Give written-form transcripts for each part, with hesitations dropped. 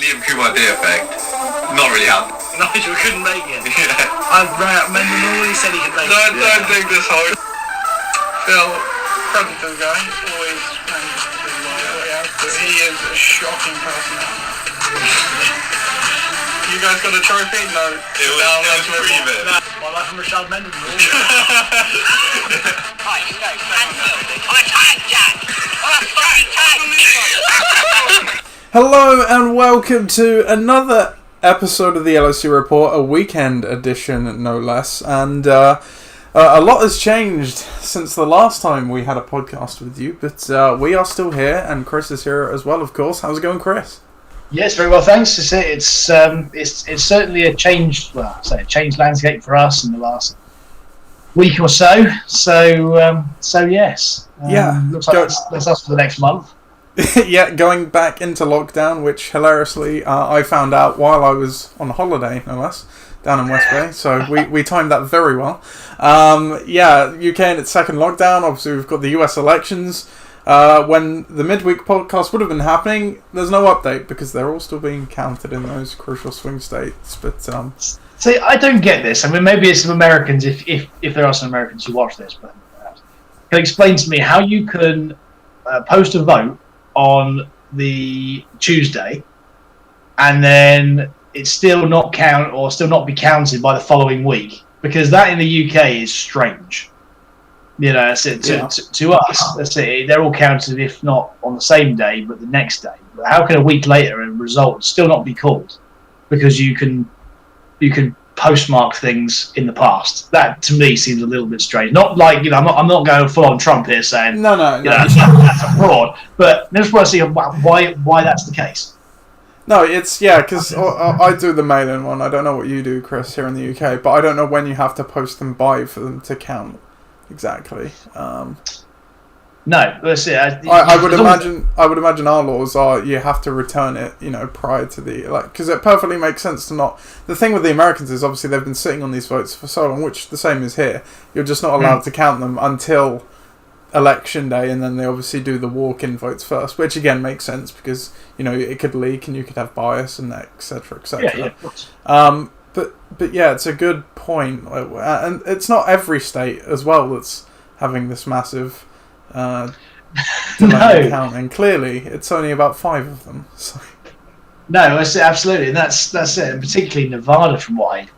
in QRD effect. Not really happened. Nigel couldn't make it. Yeah. I rang up Mendenhall, he said he could make it. Don't think this whole... Phil, Predator guy, always managed to do well. Yeah, but he is a shocking personality. you guys got a trophy? No. It was free bit. No. Well, like from Rashad Mendenhall. Right, no, I'm a tag, Jack! I'm a fucking tag! Hello and welcome to another episode of the LOC Report, a weekend edition no less, and a lot has changed since the last time we had a podcast with you, but we are still here, and Chris is here as well, of course. How's it going, Chris? Yes, very well, thanks. It's certainly a changed landscape for us in the last week or so. So yes, looks like that's us for the next month. Yeah, going back into lockdown, which hilariously I found out while I was on holiday, no less, down in West Bay. So we timed that very well. UK in its second lockdown. Obviously, we've got the US elections. When the midweek podcast would have been happening, there's no update because they're all still being counted in those crucial swing states. But see, I don't get this. I mean, maybe it's some Americans, if there are some Americans who watch this, but can explain to me how you can post a vote on the Tuesday and then it's still not count or still not be counted by the following week, because that in the UK is strange. You know, to us, they're all counted if not on the same day, but the next day. But how can a week later a result still not be called? Because you can postmark things in the past. That to me seems a little bit strange. Not like, you know, I'm not going full on Trump here saying no. That's a fraud. But I just want to see why that's the case. No, it's because I do the mail-in one. I don't know what you do, Chris, here in the UK, but I don't know when you have to post them by for them to count. Exactly. No, let's see. I would imagine our laws are you have to return it, prior to the because it perfectly makes sense to not. The thing with the Americans is obviously they've been sitting on these votes for so long, which the same is here. You're just not allowed to count them until election day, and then they obviously do the walk-in votes first, which again makes sense because it could leak and you could have bias and etc. Yeah, of course. But yeah, it's a good point, and it's not every state as well that's having this massive delay in counting. Clearly, it's only about 5 of them. So. No, absolutely, and that's it. And particularly Nevada, from what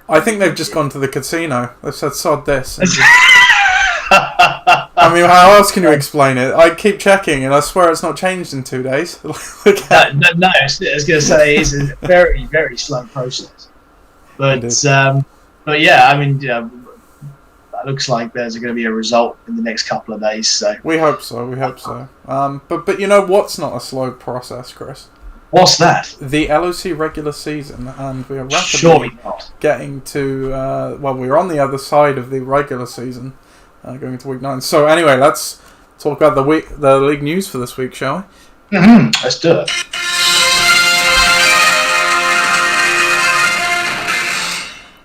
I think they've just gone to the casino. They've said sod this. I mean, how else can you explain it? I keep checking, and I swear it's not changed in 2 days. No, I was going to say it's a very, very slow process. But yeah, I mean, it looks like there's going to be a result in the next couple of days. So we hope so. But you know what's not a slow process, Chris? What's that? The LOC regular season, and we are rapidly getting to. We're on the other side of the regular season. Going into week 9. So anyway, let's talk about the league news for this week, shall we? Mm-hmm. Let's do it.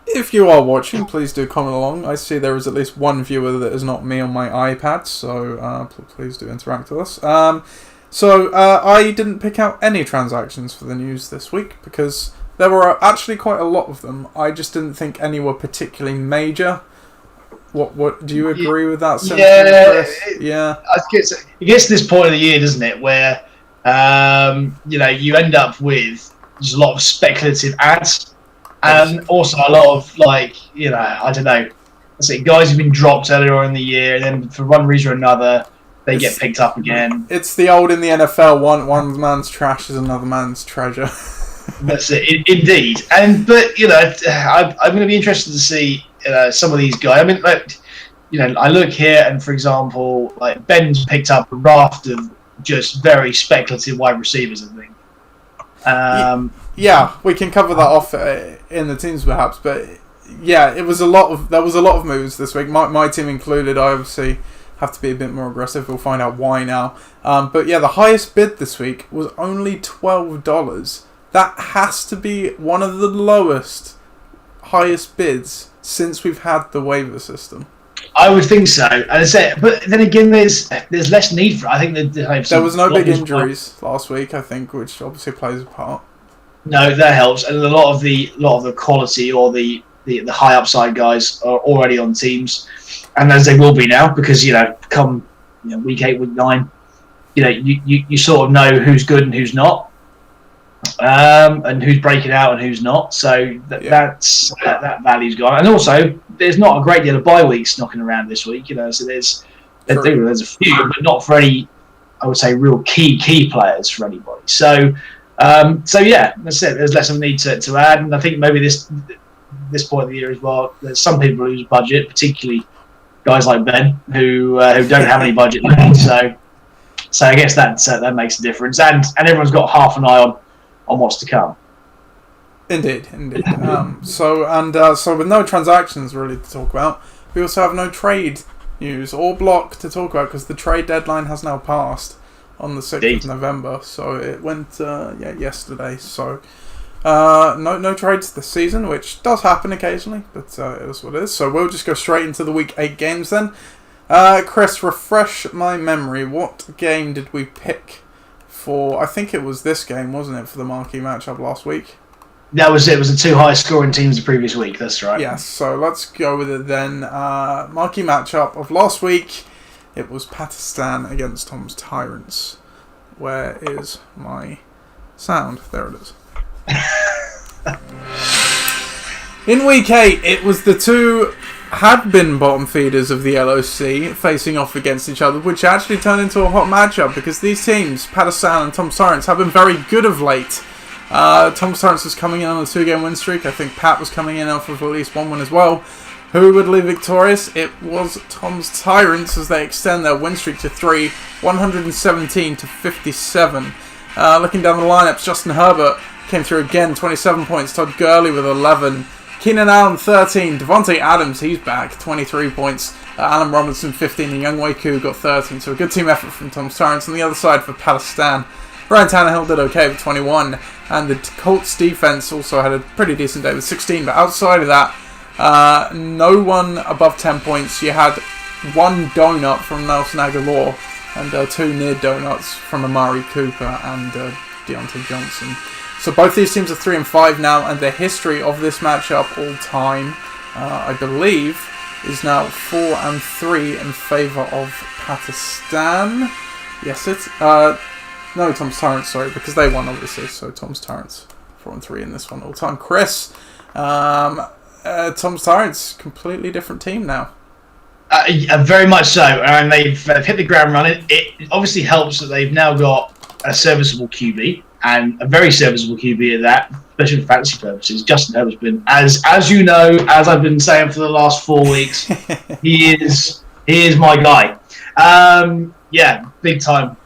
If you are watching, please do comment along. I see there is at least one viewer that is not me on my iPad, so please do interact with us. I didn't pick out any transactions for the news this week because there were actually quite a lot of them. I just didn't think any were particularly major. What do you agree with that sentiment, Chris? Yeah. It gets to this point of the year, doesn't it, where you end up with just a lot of speculative ads, and also a lot of I don't know, guys who've been dropped earlier in the year, and then for one reason or another they get picked up again. It's the old in the NFL: one man's trash is another man's treasure. That's it, indeed. But I'm going to be interested to see. Some of these guys. I mean, I look here, and for example, Ben's picked up a raft of just very speculative wide receivers, I think. Yeah, we can cover that off in the teams perhaps, but yeah, there was a lot of moves this week. My team included. I obviously have to be a bit more aggressive. We'll find out why now. But yeah, the highest bid this week was only $12. That has to be one of the highest bids since we've had the waiver system. I would think so. And I say, but then again, there's less need for it. I think that there was no big injuries last week, I think, which obviously plays a part. No, that helps, and a lot of the quality or the high upside guys are already on teams, and as they will be now, because come week 8, week 9, you sort of know who's good and who's not. And who's breaking out and who's not, so that value's gone. And also, there's not a great deal of bye weeks knocking around this week, so there's a few, but not for any, I would say, real key players for anybody. So yeah, that's it. There's less of a need to add, and I think maybe this point of the year as well, there's some people who lose budget, particularly guys like Ben who don't have any budget left. So I guess that makes a difference, and everyone's got half an eye on what's to come. Indeed. So with no transactions really to talk about, we also have no trade news or block to talk about because the trade deadline has now passed on the 6th of November. So it went yesterday. So no trades this season, which does happen occasionally, but it is what it is. So we'll just go straight into the week 8 games then. Chris, refresh my memory. What game did we pick for? I think it was this game, wasn't it, for the marquee matchup last week? That was it. It was the 2 highest scoring teams the previous week. That's right. Yes. So let's go with it then. Marquee matchup of last week. It was Pakistan against Tom's Tyrants. Where is my sound? There it is. In week 8, it was the two had been bottom feeders of the LOC facing off against each other, which actually turned into a hot matchup because these teams, Pakistan and Tom's Tyrants, have been very good of late. Tom's Tyrants was coming in on a 2-game win streak. I think Pat was coming in off of at least 1 win as well. Who would leave victorious? It was Tom's Tyrants as they extend their win streak to 3, 117 to 57. Looking down the lineups, Justin Herbert came through again, 27 points. Todd Gurley with 11. Keenan Allen, 13. Devontae Adams, he's back, 23 points. Alan Robinson, 15. And Young Wei Koo got 13. So a good team effort from Tom's Tyrants. On the other side for Pakistan, Ryan Tannehill did okay with 21. And the Colts defense also had a pretty decent day with 16. But outside of that, no one above 10 points. You had 1 donut from Nelson Aguilar and 2 near donuts from Amari Cooper and Deontay Johnson. So both these teams are 3 and 5 now, and the history of this matchup all time, I believe, is now 4 and 3 in favour of Pakistan. Yes, it's no, Tom's Tyrants, sorry, because they won obviously. So Tom's Tyrants 4 and 3 in this one all time. Chris, Tom's Tyrants, completely different team now. Very much so, and they've hit the ground running. It obviously helps that they've now got a serviceable QB, and a very serviceable QB at that, especially for fantasy purposes. Justin Herbert's been, as you know, as I've been saying for the last 4 weeks, he is my guy. Big time.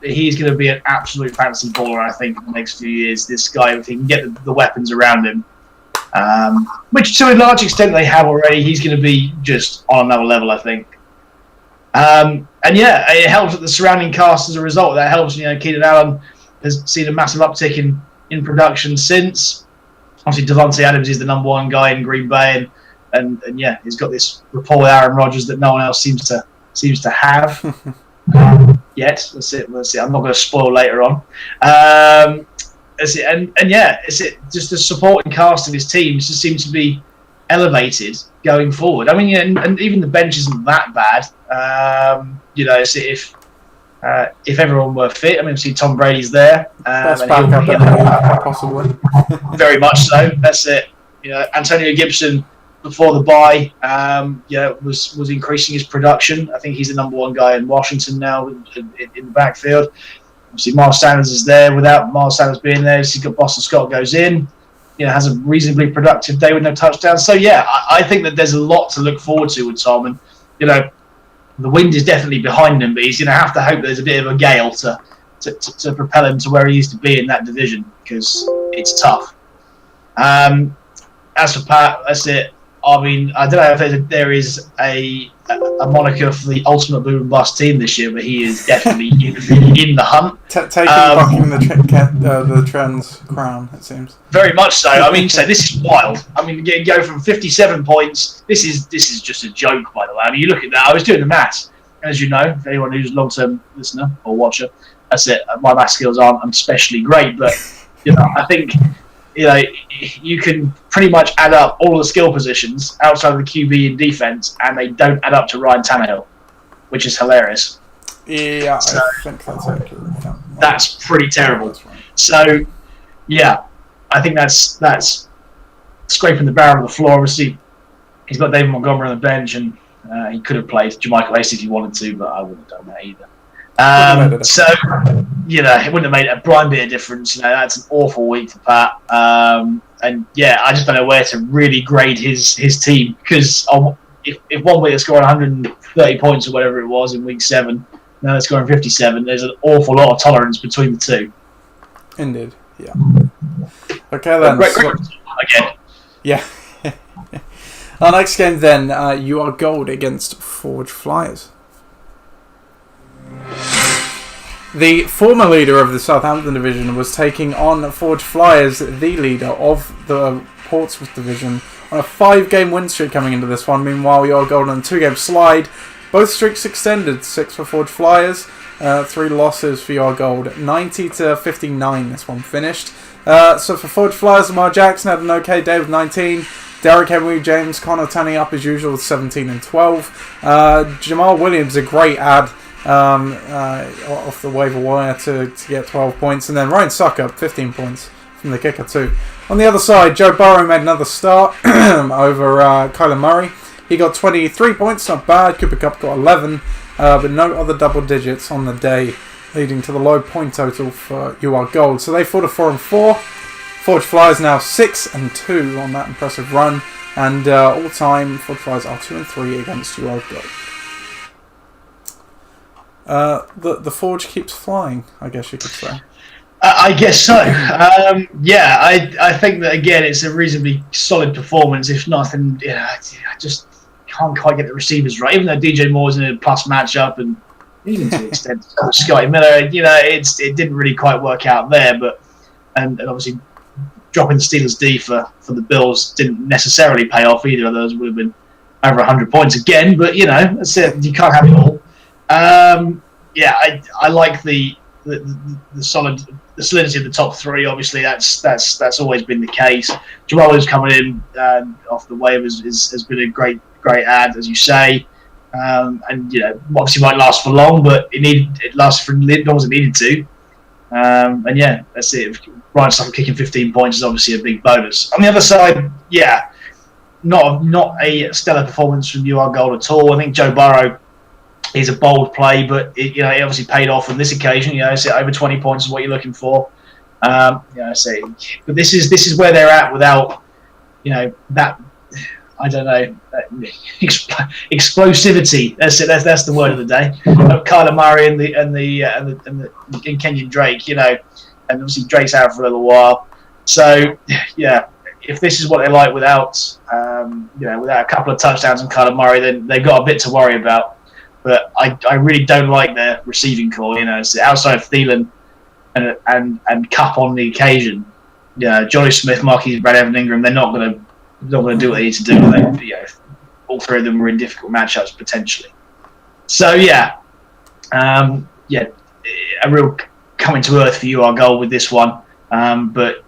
He's going to be an absolute fantasy baller, I think, in the next few years. This guy, if he can get the weapons around him, which to a large extent they have already, he's going to be just on another level, I think. It helps that the surrounding cast as a result. That helps. Keenan Allen has seen a massive uptick in production since. Obviously, Devontae Adams is the number 1 guy in Green Bay, and he's got this rapport with Aaron Rodgers that no one else seems to have yet. That's it. I'm not going to spoil later on. It's just the supporting cast of his teams just seems to be elevated going forward. I mean, and even the bench isn't that bad. If everyone were fit, I mean, see Tom Brady's there. Best backup possibly. Very much so. That's it. Antonio Gibson before the bye, was increasing his production. I think he's the number 1 guy in Washington now in the backfield. Obviously, Miles Sanders is there. Without Miles Sanders being there, he's got Boston Scott goes in. Has a reasonably productive day with no touchdowns. So I think that there's a lot to look forward to with Tom, and the wind is definitely behind him, but he's going to have to hope there's a bit of a gale to propel him to where he used to be in that division, because it's tough. As for Pat, that's it. I mean, I don't know if there is a moniker for the ultimate boom and bust team this year, but he is definitely in the hunt. Bucking the Trends crown, it seems. Very much so. I mean, so this is wild. I mean, you go from 57 points. This is just a joke, by the way. I mean, you look at that. I was doing the maths, as you know, for anyone who's a long-term listener or watcher. That's it. My math skills aren't especially great, but I think you can pretty much add up all the skill positions outside of the QB and defense, and they don't add up to Ryan Tannehill, which is hilarious. Yeah, so, I think that's accurate. Yeah. That's pretty terrible. That's right. So, yeah, I think that's scraping the barrel of the floor. Obviously, he's got David Montgomery on the bench, and he could have played Jermichael Hasty if he wanted to, but I wouldn't have done that either. So, it wouldn't have made a blind bit of difference. That's an awful week for Pat. And yeah, I just don't know where to really grade his team, because if one week they're scoring 130 points or whatever it was in week 7, now they're scoring 57, there's an awful lot of tolerance between the two. Indeed, yeah. Okay then. Again. Yeah. Our next game then, you are gold against Forge Flyers. The former leader of the Southampton division was taking on Forge Flyers, the leader of the Portsmouth division, on a 5-game win streak coming into this one. Meanwhile, you are gold on a 2-game slide. Both streaks extended, 6 for Forge Flyers, 3 losses for your gold. 90-59 this one finished. So for Forge Flyers, Lamar Jackson had an okay day with 19. Derrick Henry, James Conner turning up as usual with 17 and 12. Jamal Williams, a great ad off the waiver wire to get 12 points. And then Ryan Sucker, 15 points from the kicker too. On the other side, Joe Burrow made another start over Kyler Murray. He got 23 points, not bad. Cooper Kupp got 11, but no other double digits on the day, leading to the low point total for UR Gold. So they fought a 4-4. Forge Flyers now 6-2 on that impressive run, and all time Forge Flyers are 2-3 against UR Gold. The Forge keeps flying, I guess you could say. I guess so. Yeah, I think that again it's a reasonably solid performance. If nothing, I just can't quite get the receivers right. Even though DJ Moore's in a plus matchup, and even to an extent Scotty Miller, it didn't really quite work out there. But and obviously dropping the Steelers D for the Bills didn't necessarily pay off. Either of those would have been over 100 points again. But that's it. You can't have it all. Yeah, I like the solidity of the top 3. Obviously, that's always been the case. Jamal is coming in off the waivers has been a great ad, as you say, and obviously might last for long, but it lasts for as long as it needed to. And yeah, that's it. Ryan Sucker kicking 15 points is obviously a big bonus. On the other side, yeah, not a stellar performance from UR Gold at all. I think Joe Burrow is a bold play, but it obviously paid off on this occasion. So over 20 points is what you're looking for. But this is where they're at without that. I don't know, explosivity. That's it. That's the word of the day. Kyler Murray and Kenyon Drake. And obviously Drake's out for a little while. So yeah, if this is what they like without a couple of touchdowns and Kyler Murray, then they've got a bit to worry about. But I really don't like their receiving core. It's outside of Thielen and Cup on the occasion. Johnny Smith, Marquise Brad, Evan Ingram, they're not going to do what they need to do. All 3 of them were in difficult matchups potentially. So yeah, a real coming to earth for UR Gold with this one, but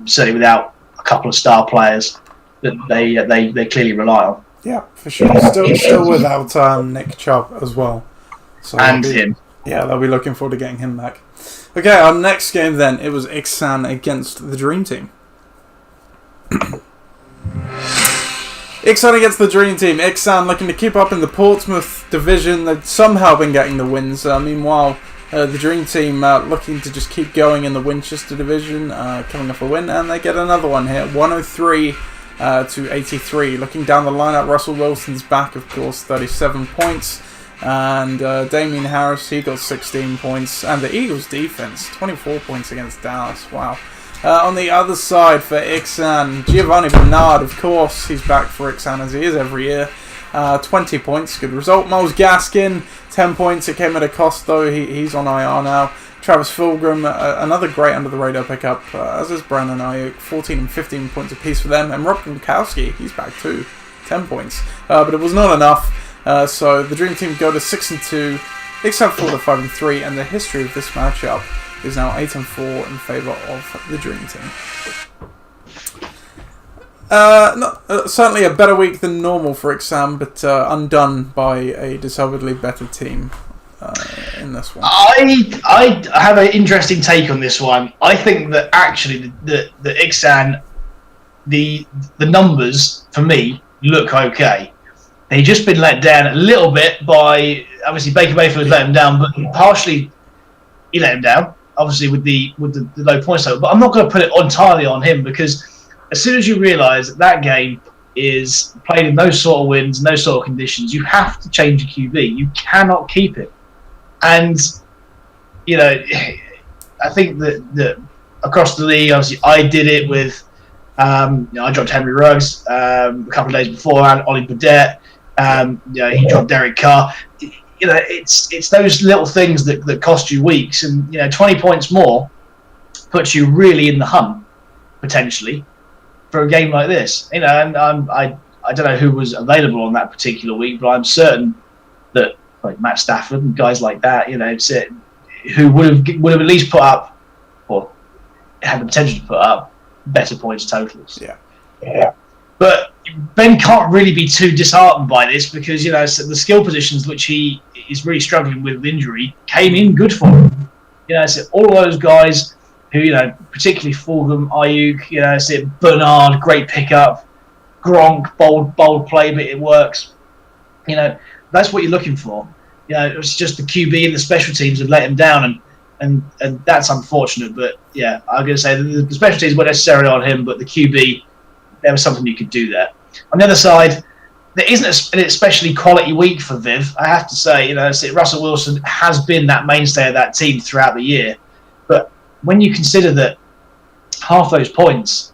certainly without a couple of star players that they clearly rely on. Yeah, for sure. Still without Nick Chubb as well. So him. Yeah, they'll be looking forward to getting him back. Okay, our next game then, it was Ixan against the Dream Team. Ixan against the Dream Team. Ixan looking to keep up in the Portsmouth division. They've somehow been getting the wins. Meanwhile, the Dream Team looking to just keep going in the Winchester division, coming off a win, and they get another one here. 103 to 83. Looking down the lineup, Russell Wilson's back, of course, 37 points. And Damian Harris, he got 16 points. And the Eagles' defense, 24 points against Dallas. Wow. On the other side for Ixan, Giovanni Bernard, of course, he's back for Ixan as he is every year. 20 points, good result. Miles Gaskin, 10 points. It came at a cost though. He's on IR now. Travis Fulgham, another great under the radar pickup, as is Brandon Ayuk, 14 and 15 points apiece for them. And Rob Gronkowski, he's back too, 10 points. But it was not enough. So the Dream Team go to 6-2, except for the 5-3, and the history of this matchup is now 8-4 in favour of the Dream Team. Certainly a better week than normal for Ixam, but undone by a deservedly better team in this one. I have an interesting take on this one. I think that actually the Ixan, the numbers for me look okay. They've just been let down a little bit by, obviously Baker Mayfield let them down, but partially he let him down, obviously with the low points total. But I'm not going to put it entirely on him, because as soon as you realise that game is played in those sort of winds, and those sort of conditions, you have to change your QB. You cannot keep it. And, you know, I think that across the league, obviously, I did it with, I dropped Henry Ruggs a couple of days before, and Ollie Burdett. He dropped Derek Carr. You know, it's those little things that cost you weeks, and 20 points more puts you really in the hunt potentially for a game like this. And I don't know who was available on that particular week, but I'm certain that like Matt Stafford and guys like that, who would have at least put up, or had the potential to put up, better points totals. Yeah. But Ben can't really be too disheartened by this, because the skill positions which he is really struggling with injury came in good for him. All those guys who particularly Fulgham, Ayuk, Bernard, great pickup, Gronk, bold play, but it works. That's what you're looking for. It's just the QB and the special teams have let him down, and that's unfortunate. But yeah, I'm going to say the special teams weren't necessarily on him, but the QB, there was something you could do there. On the other side, there isn't an especially quality week for Viv. I have to say, Russell Wilson has been that mainstay of that team throughout the year. But when you consider that half those points,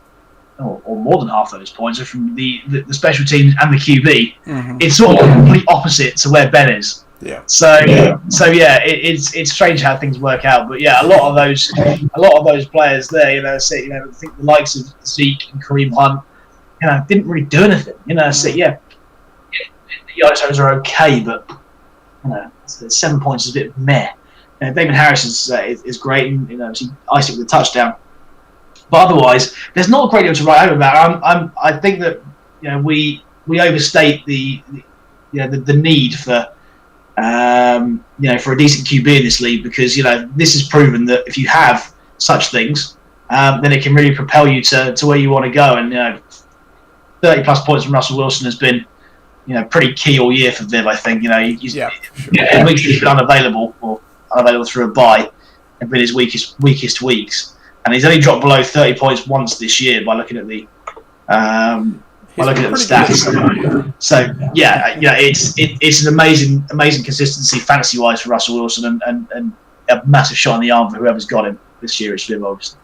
or more than half those points, are from the special teams and the QB, it's sort of the complete opposite to where Ben is. Yeah. So it's strange how things work out. But yeah, a lot of those players there, I think the likes of Zeke and Kareem Hunt, didn't really do anything. The yards totals are okay, but 7 points is a bit meh. Damon Harris is great, and he iced it with a touchdown. But otherwise, there's not a great deal to write home about. I think that we overstate the need for for a decent QB in this league, because this has proven that if you have such things, then it can really propel you to where you want to go. And 30 plus points from Russell Wilson has been pretty key all year for Viv. I think he's weeks he's been unavailable through a bye, and been his weakest weeks, and he's only dropped below 30 points once this year by looking at the stats. So it's an amazing consistency fantasy wise for Russell Wilson, and a massive shot in the arm for whoever's got him this year. It's Viv, obviously.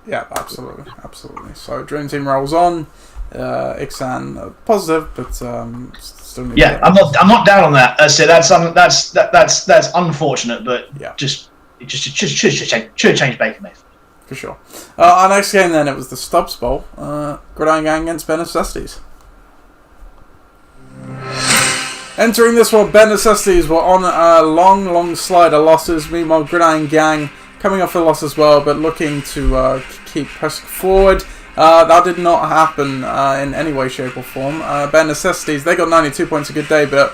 Yeah, absolutely. So Dream Team rolls on. Ixan positive, but still need to I'm not down on that. So that's unfortunate, but it should change Baker Mayfield for sure. Our next game then, it was the Stubbs Bowl. Gridiron Gang against Ben Necessities. Entering this one, Ben Necessities were on a long slide of losses. Meanwhile, Gridiron Gang coming off a loss as well, but looking to keep pressing forward. That did not happen in any way, shape or form. Ben Necessities, they got 92 points a good day, but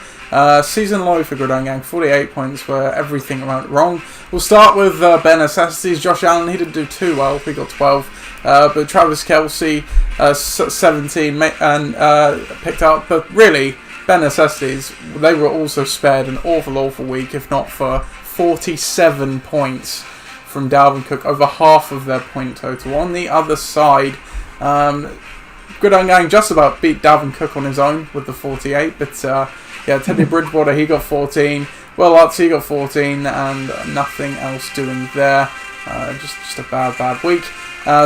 season low for Gridiron Gang, 48 points where everything went wrong. We'll start with Ben Necessities. Josh Allen, he didn't do too well, he got 12. But Travis Kelce, 17 and picked up. But really, Ben Necessities, they were also spared an awful week, if not for 47 points from Dalvin Cook, over half of their point total. On the other side, Gridiron Gang just about beat Dalvin Cook on his own with the 48, but Teddy Bridgewater, he got 14, Will Lutz, he got 14, and nothing else doing there. Just a bad week.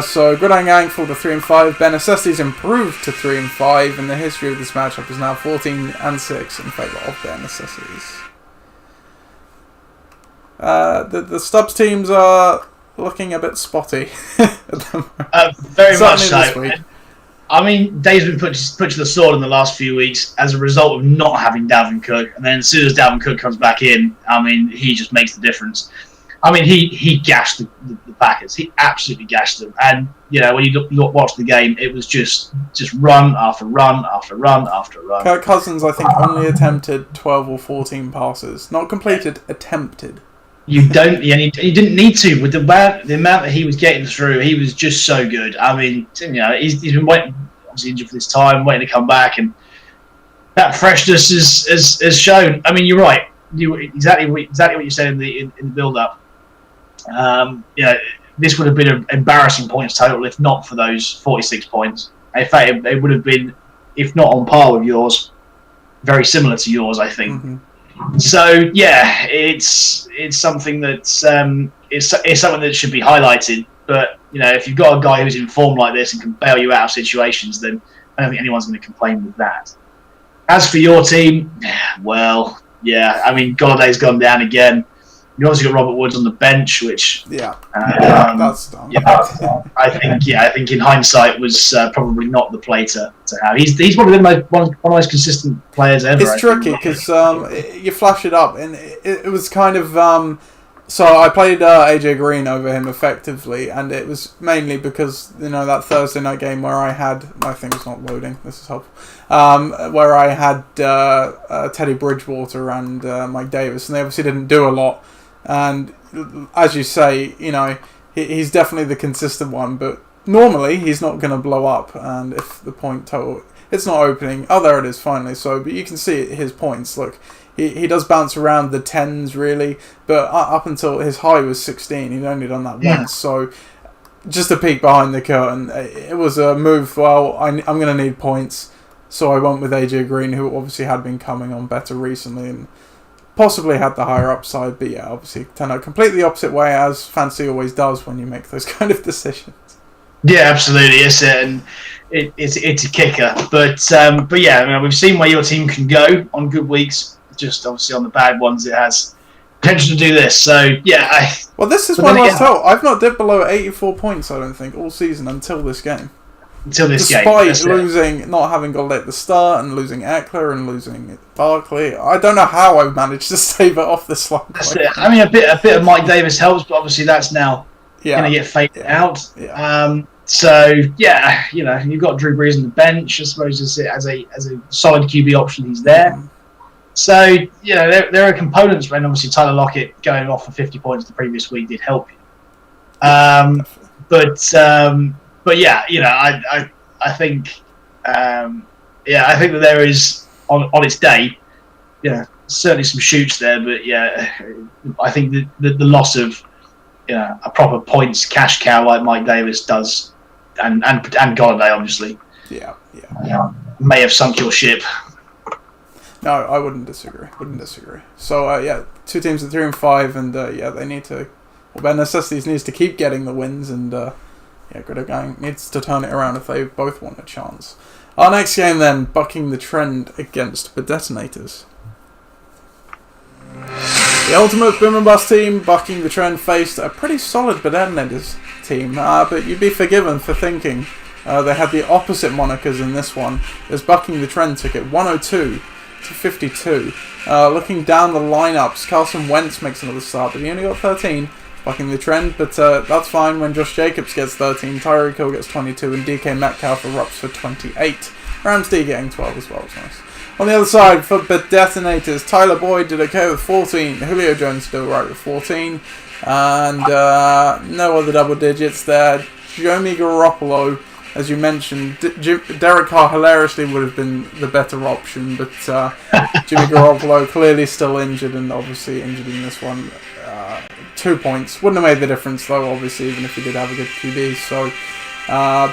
So Gridiron Gang fall to 3-5. Ben Necessity's improved to 3-5, and the history of this matchup is now 14-6 in favour of Ben Necessities. The Stubbs teams are looking a bit spotty at the moment. Very much so. This week. I mean, Dave's been put to the sword in the last few weeks as a result of not having Dalvin Cook, and then as soon as Dalvin Cook comes back in, I mean, he just makes the difference. I mean, he gashed the Packers. He absolutely gashed them. And, you know, when you watch the game, it was just run after run after run after run. Kirk Cousins, I think, only attempted 12 or 14 passes. Not completed, attempted. You didn't need to. With the amount that he was getting through, he was just so good. I mean, you know, he's been waiting, obviously injured for this time, waiting to come back, and that freshness is shown. I mean, you're right. Exactly what you said in the build-up. This would have been an embarrassing points total if not for those 46 points. In fact, it would have been, if not on par with yours, very similar to yours, I think. Mm-hmm. So yeah, it's something that's it's something that should be highlighted. But you know, if you've got a guy who's in form like this and can bail you out of situations, then I don't think anyone's going to complain with that. As for your team, well, yeah, I mean, Galladay's gone down again. You obviously got Robert Woods on the bench, which that's done. Yeah, I think in hindsight was probably not the play to have. He's probably one of the most consistent players ever. It's tricky because you flash it up, and it was kind of. So I played AJ Green over him effectively, and it was mainly because, you know, that Thursday night game where I had, my thing's not loading, this is helpful, where I had Teddy Bridgewater and Mike Davis, and they obviously didn't do a lot. And as you say, you know, he's definitely the consistent one, but normally he's not going to blow up. And if the point total, it's not opening. Oh, there it is finally. So, but you can see his points. Look, he does bounce around the 10s really, but up until his high was 16, he'd only done that once. So, just a peek behind the curtain, it was a move. Well, I'm going to need points, so I went with AJ Green, who obviously had been coming on better recently and possibly had the higher upside, but yeah, obviously turned out completely the opposite way, as fantasy always does when you make those kind of decisions. Yeah, absolutely, it's a kicker, but yeah, I mean, we've seen where your team can go on good weeks. Just obviously on the bad ones, it has potential to do this. So yeah, well, this is one last tell. I've not dipped below 84 points, I don't think, all season until this game. Despite losing, not having got at the start, and losing Eckler and losing Barkley, I don't know how I've managed to save it off this line. I mean, a bit of Mike Davis helps, but obviously that's now going to get faded out. Yeah. So yeah, you know, you've got Drew Brees on the bench. I suppose as a solid QB option, he's there. So you know, there are components when obviously Tyler Lockett going off for 50 points the previous week did help you. But yeah, you know, I think I think that there is on its day, yeah, certainly some shoots there, but yeah, I think the loss of, you know, a proper points cash cow like Mike Davis does, and Golladay obviously, may have sunk your ship. No, I wouldn't disagree. So yeah, two teams at 3-5, and they need to. Well, Ben Necessities needs to keep getting the wins, and Gridiron Gang needs to turn it around if they both want a chance. Our next game then, bucking the trend against the Detonators. The ultimate boom and bust team, bucking the trend, faced a pretty solid Detonators team, but you'd be forgiven for thinking they had the opposite monikers in this one, as bucking the trend took it 102-52. Looking down the lineups, Carson Wentz makes another start, but he only got 13. Bucking the trend, but that's fine when Josh Jacobs gets 13, Tyreek Hill gets 22, and DK Metcalf erupts for 28. Rams D getting 12 as well, was nice. On the other side, for the Detonators, Tyler Boyd did okay with 14, Julio Jones still right with 14, and no other double digits there. Jimmy Garoppolo, as you mentioned, Derek Carr hilariously would have been the better option, but Jimmy Garoppolo clearly still injured, and obviously injured in this one. 2 points. Wouldn't have made the difference though, obviously, even if he did have a good QB. So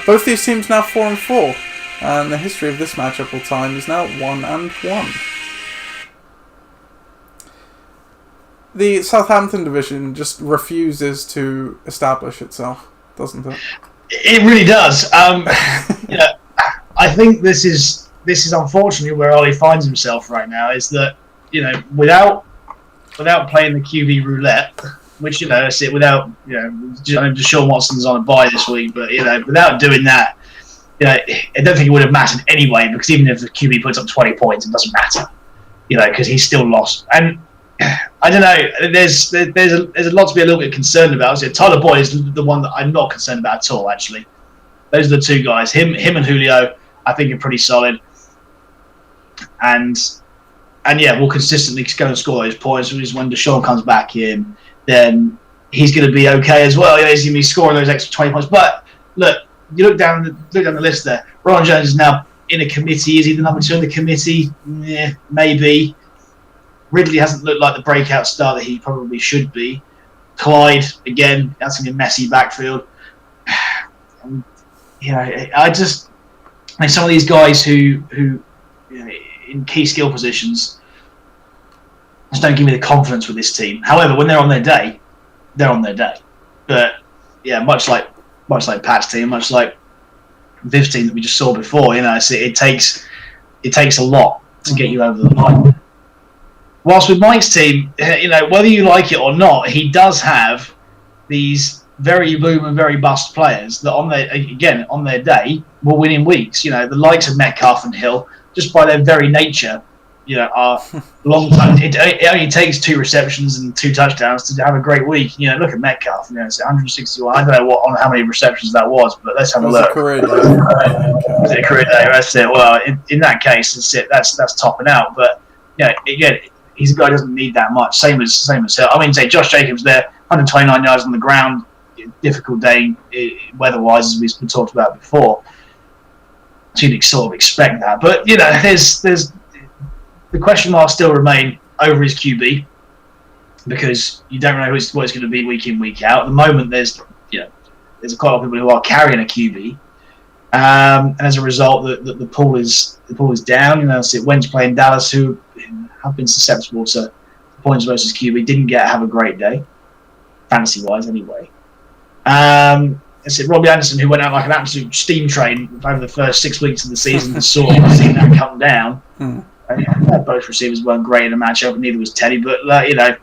both these teams now 4-4, and the history of this matchup all time is now 1-1. the Southampton division just refuses to establish itself, doesn't it? It really does. I think this is unfortunately where Ollie finds himself right now. Is that without playing the QB roulette, which that's it. Without I know Deshaun Watson's on a bye this week, but without doing that, I don't think it would have mattered anyway. Because even if the QB puts up 20 points, it doesn't matter. Because he's still lost. And I don't know. There's a lot to be a little bit concerned about. So Tyler Boyd is the one that I'm not concerned about at all. Actually, those are the two guys. Him and Julio, I think, are pretty solid. And we'll consistently go and score those points. Because when Deshaun comes back in, then he's going to be okay as well. He's going to be scoring those extra 20 points. But look, you look down the list there. Ron Jones is now in a committee. Is he the number 2 in the committee? Yeah, maybe. Ridley hasn't looked like the breakout star that he probably should be. Clyde, again, that's going to be a messy backfield. And, some of these guys who in key skill positions just don't give me the confidence with this team. However, when they're on their day, they're on their day. But yeah, much like Pat's team, much like Viv's team that we just saw before, it takes a lot to get you over the line. Whilst with Mike's team, whether you like it or not, he does have these very boom and very bust players that on their day will win in weeks. The likes of Metcalf and Hill, just by their very nature, are long time. It only takes 2 receptions and 2 touchdowns to have a great week. Look at Metcalf. It's 161. I don't know how many receptions that was, but let's have a look. Was it a career day? That's it. Well, in that case, that's topping out. But again, he's a guy who doesn't need that much. Same as Hill. I mean, say Josh Jacobs there, 129 yards on the ground. Difficult day weather-wise, as we've been talked about before. So you'd sort of expect that, but there's the question marks still remain over his QB because you don't know what it's going to be week in, week out. At the moment, there's quite a lot of people who are carrying a QB, and as a result, the pool is down. So Wentz playing Dallas, who have been susceptible to points versus QB, didn't have a great day, fantasy-wise anyway. It's Robbie Anderson, who went out like an absolute steam train over the first 6 weeks of the season and seen that come down. Both receivers weren't great in the matchup, and neither was Teddy. But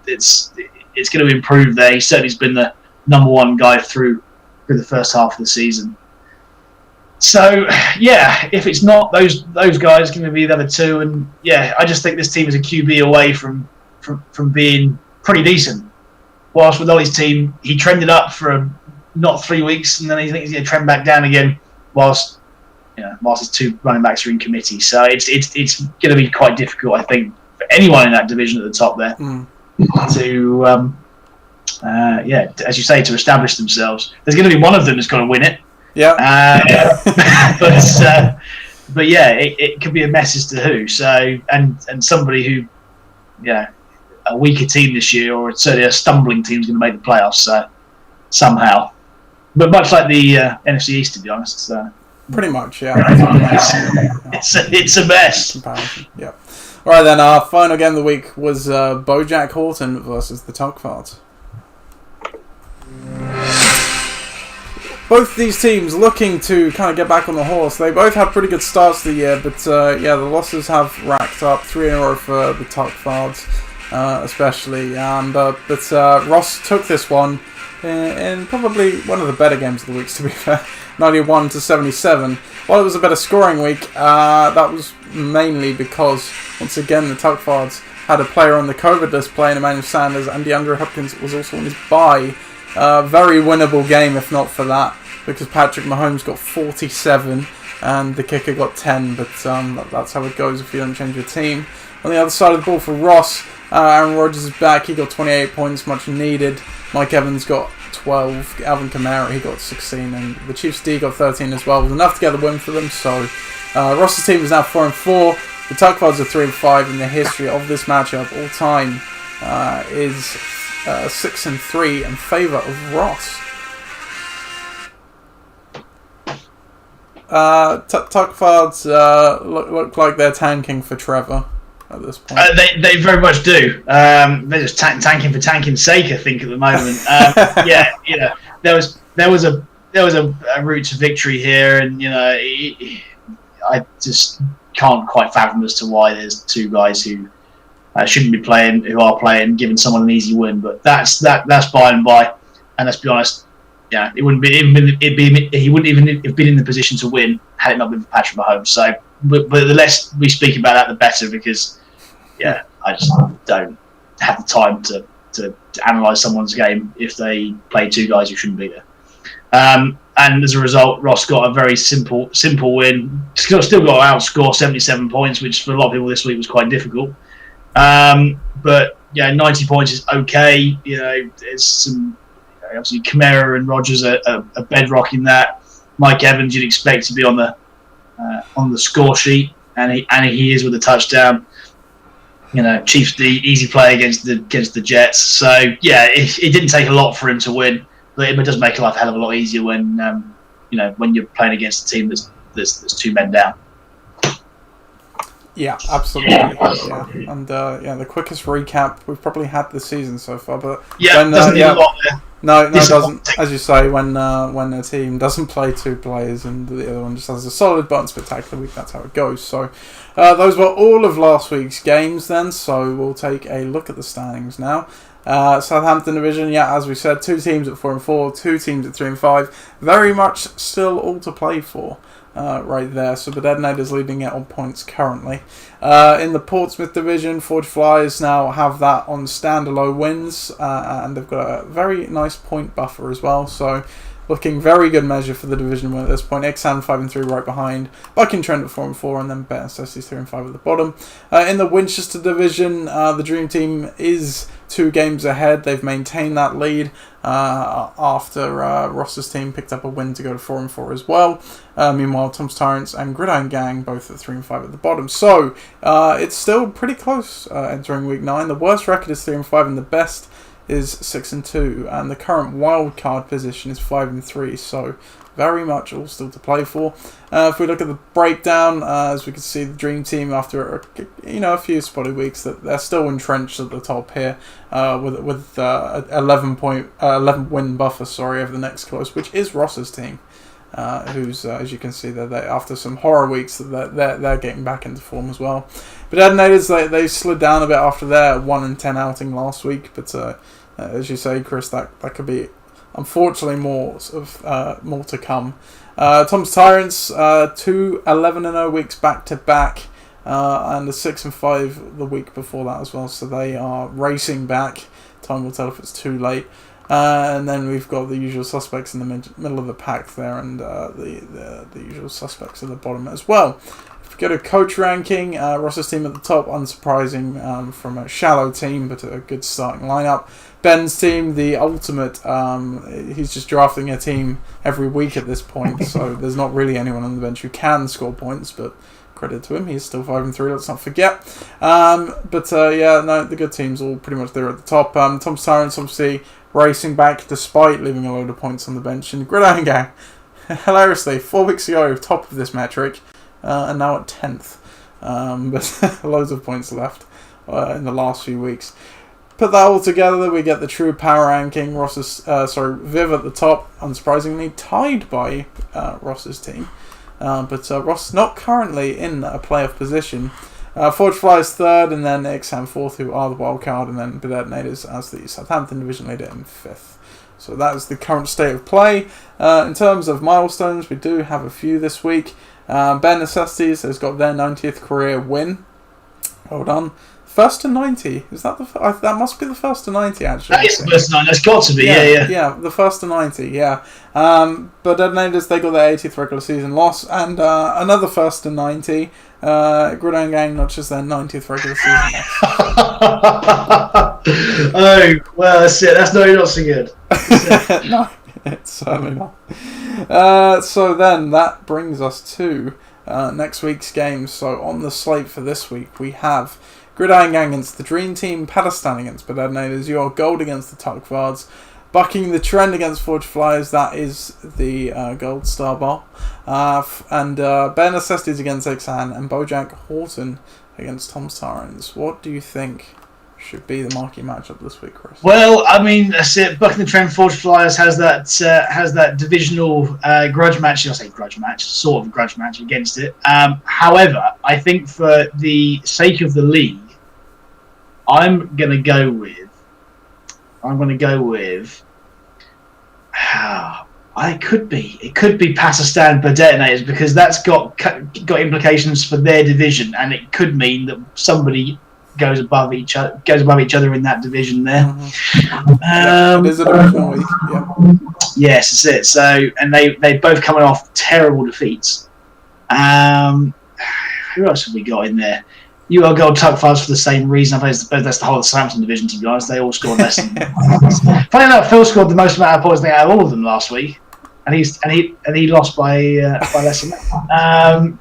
it's going to improve there. He certainly has been the number 1 guy through the first half of the season. So if it's not those guys, going to be the other 2. And I just think this team is a QB away from being pretty decent. Whilst with Ollie's team, he trended up for not 3 weeks, and then he thinks he's going to trend back down again. Whilst his 2 running backs are in committee, so it's going to be quite difficult, I think, for anyone in that division at the top there to as you say, to establish themselves. There's going to be one of them that's got to win it. Yeah. But it could be a mess as to who. So and somebody who, a weaker team this year, or certainly a stumbling team, is going to make the playoffs. So somehow, but much like the NFC East, to be honest. So. Pretty much, yeah. It's a mess. Yeah. All right, then. Our final game of the week was Bojack Horton versus the Tugfards. Both these teams looking to kind of get back on the horse. They both had pretty good starts to the year, but the losses have racked up. 3 in a row for the Tugfards, especially. But Ross took this one in probably one of the better games of the weeks, to be fair. 91-77. While it was a better scoring week, that was mainly because, once again, the Tugfards had a player on the COVID list playing Emmanuel Sanders, and DeAndre Hopkins was also on his bye. Very winnable game, if not for that, because Patrick Mahomes got 47 and the kicker got 10, but that's how it goes if you don't change your team. On the other side of the ball for Ross, Aaron Rodgers is back. He got 28 points, much needed. Mike Evans got 12. Alvin Kamara, he got 16, and the Chiefs D got 13 as well. It was enough to get the win for them. So Ross's team is now 4-4. The Tugfards are 3-5, and the history of this matchup all time is 6-3 in favour of Ross. Tugfards look like they're tanking for Trevor. at this point. They very much do. They're just tanking for tanking's sake, I think, at the moment. There was a route to victory here, and I just can't quite fathom as to why there's two guys who shouldn't be playing, who are playing, giving someone an easy win. But that's by and by. And let's be honest, he wouldn't even have been in the position to win had it not been for Patrick Mahomes. So, but the less we speak about that, the better, because I just don't have the time to analyse someone's game if they play two guys who shouldn't be there. And as a result, Ross got a very simple win. Still got to outscore 77 points, which for a lot of people this week was quite difficult. But 90 points is okay. There's some obviously Kamara and Rodgers are bedrock in that. Mike Evans you'd expect to be on the score sheet, and he is with a touchdown. Chiefs the easy play against the Jets. So it didn't take a lot for him to win, but it does make life a hell of a lot easier when when you're playing against a team that's two men down. Yeah, absolutely. Yeah. And the quickest recap we've probably had this season so far. But doesn't need a lot there. No, it doesn't. As you say, when a team doesn't play two players and the other one just has a solid but unspectacular week, that's how it goes. So those were all of last week's games then. So we'll take a look at the standings now. Southampton division, as we said, 2 teams at 4-4, 2 teams at 3-5. Very much still all to play for. Right there, so the Dead is leading it on points currently. In the Portsmouth division, Forge Flyers now have that on standalone wins, and they've got a very nice point buffer as well, so looking very good measure for the division win at this point. Ixan 5-3 right behind, Bucking Trent at 4-4, and then Bet Necessities 3-5 at the bottom. In the Winchester division, the Dream Team is 2 games ahead. They've maintained that lead after Ross's team picked up a win to go to 4-4 as well. Meanwhile, Tom's Tyrants and Gridiron Gang both at 3-5 at the bottom. So it's still pretty close entering week 9. The worst record is 3-5, and the best is 6-2, and the current wild card position is 5-3. So very much all still to play for. If we look at the breakdown, as we can see, the Dream Team after a few spotty weeks, that they're still entrenched at the top here with 11 win buffer over the next close, which is Ross's team, who's as you can see they after some horror weeks they're getting back into form as well. But Adonators, they slid down a bit after their 1-10 outing last week, but as you say, Chris, that could be unfortunately more to come. Tom's Tyrants 2 11-0 weeks back to back, and a 6-5 the week before that as well. So they are racing back. Time will tell if it's too late. And then we've got the usual suspects in the middle of the pack there, and the usual suspects at the bottom as well. If we go to coach ranking, Ross's team at the top, unsurprising from a shallow team, but a good starting lineup. Ben's team, the ultimate, he's just drafting a team every week at this point, so there's not really anyone on the bench who can score points, but credit to him, he's still 5-3, let's not forget. The good team's all pretty much there at the top. Tom's Tyrants obviously racing back despite leaving a load of points on the bench, and Gridiron Gang, hilariously, 4 weeks ago, top of this metric, and now at 10th, but loads of points left in the last few weeks. Put that all together, we get the true power ranking. Viv at the top, unsurprisingly, tied by Ross's team. But Ross not currently in a playoff position. Forge Flyers third, and then Ixham fourth, who are the wild card, and then Bedetnators as the Southampton division leader in fifth. So that is the current state of play. In terms of milestones, we do have a few this week. Ben Necessities has got their 90th career win. Well done. First to 90. Is that that must be the first to 90 actually? That is the first to 90. That's got to be. Yeah. The first to 90. Yeah. But Ednators, they got their 80th regular season loss, and another first to 90. Gridiron Gang notches their 90th regular season loss. Oh well, that's it. That's not so good. No, it's certainly not. So then that brings us to next week's games. So on the slate for this week, we have Gridiron Gang against the Dream Team, Palestine against Bedetnators, You Are Gold against the Tuckvards, Bucking the Trend against Forge Flyers, that is the Gold Star Bar, and Bare Necessities against Exan, and Bojack Horton against Tom's Tyrants. What do you think should be the marquee matchup this week, Chris? Well, I mean, that's it. Bucking the Trend Forge Flyers has that divisional grudge match. I'll say grudge match, sort of grudge match against it. However, I think for the sake of the league, I'm gonna go with. It could be Pakistan per detonators, because that's got implications for their division, and it could mean that somebody goes above each other in that division there. Mm-hmm. It is a divisional week. Yeah. Yes, that's it. So, and they both coming off terrible defeats. Who else have we got in there? UL Gold Tuck Fuzz for the same reason. I suppose that's the whole of the Southampton division, to be honest. They all scored less than Funny enough, Phil scored the most amount of points out of all of them last week. And he lost by less than that.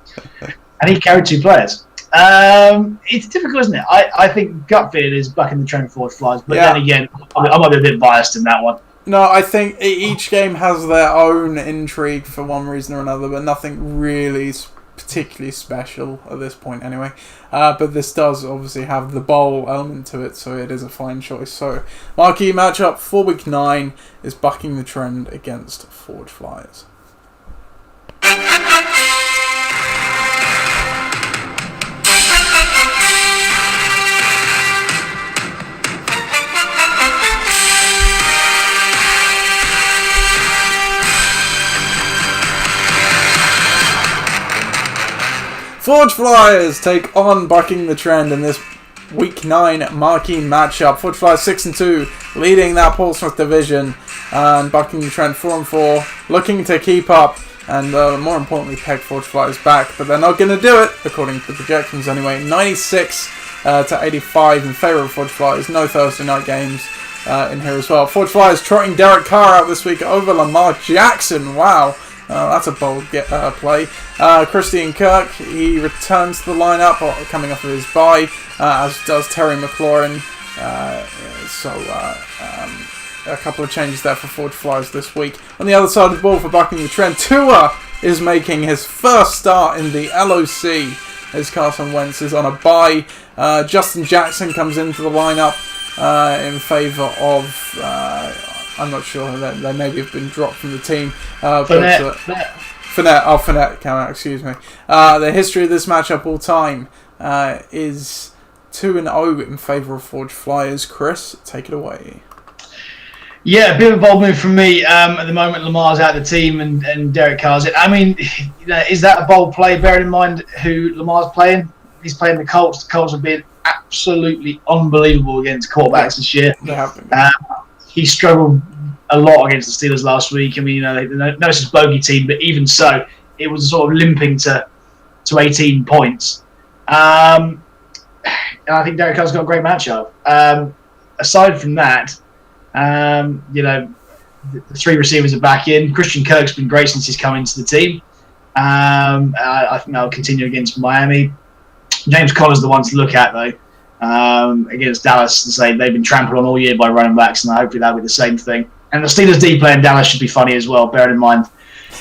And he carried 2 players. It's difficult, isn't it? I think gut feel is bucking the Trent Forge Flyers, but then again, I might be a bit biased in that one. No, I think each game has their own intrigue for one reason or another, but nothing really particularly special at this point anyway. But this does obviously have the bowl element to it, so it is a fine choice. So, marquee matchup for week 9 is Bucking the Trend against Forge Flyers. Forge Flyers take on Bucking the Trend in this Week 9 marquee matchup. Forge Flyers 6-2, leading that Portsmouth division, and Bucking the Trend 4-4, looking to keep up and more importantly peg Forge Flyers back, but they're not going to do it, according to the projections anyway. 96 to 85 in favour of Forge Flyers. No Thursday night games in here as well. Forge Flyers trotting Derek Carr out this week over Lamar Jackson. Wow. That's a bold play. Christian Kirk, he returns to the lineup coming off of his bye, as does Terry McLaurin. A couple of changes there for Forge Flyers this week. On the other side of the ball for Bucking the Trend, Tua is making his first start in the LOC as Carson Wentz is on a bye. Justin Jackson comes into the lineup in favour of... I'm not sure. They maybe have been dropped from the team. Fournette. Fournette came out, excuse me. The history of this matchup all time is 2-0 in favour of Forge Flyers. Chris, take it away. Yeah, a bit of a bold move from me. At the moment, Lamar's out of the team and Derek Carr's it. I mean, is that a bold play? Bearing in mind who Lamar's playing. He's playing the Colts. The Colts have been absolutely unbelievable against quarterbacks this year. They have been. He struggled a lot against the Steelers last week. I mean, it's a bogey team, but even so, it was sort of limping to 18 points. And I think Derek Carr's got a great matchup. Aside from that, the 3 receivers are back in. Christian Kirk's been great since he's come into the team. I think that'll continue against Miami. James Conner's the one to look at, though. Against Dallas, and say they've been trampled on all year by running backs, and hopefully that'll be the same thing. And the Steelers D play in Dallas should be funny as well, bearing in mind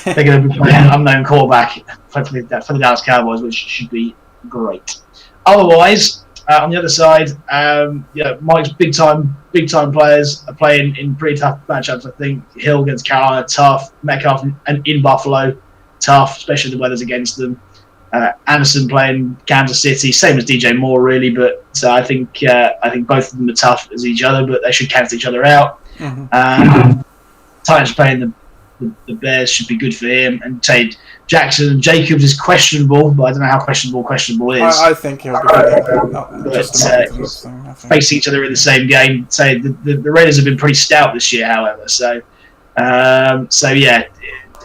they're going to be playing an unknown quarterback for the Dallas Cowboys, which should be great. Otherwise, on the other side, Mike's big time players are playing in pretty tough matchups. I think Hill against Carolina, tough. Metcalf and in Buffalo, tough, especially the weather's against them. Anderson playing Kansas City, same as DJ Moore really, but I think both of them are tough as each other, but they should cancel each other out. Mm-hmm. Titans playing the Bears should be good for him, and Jackson and Jacobs is questionable, but I don't know how questionable is. I think he'll be good. Facing each other in the same game. Say the Raiders have been pretty stout this year, however. So yeah.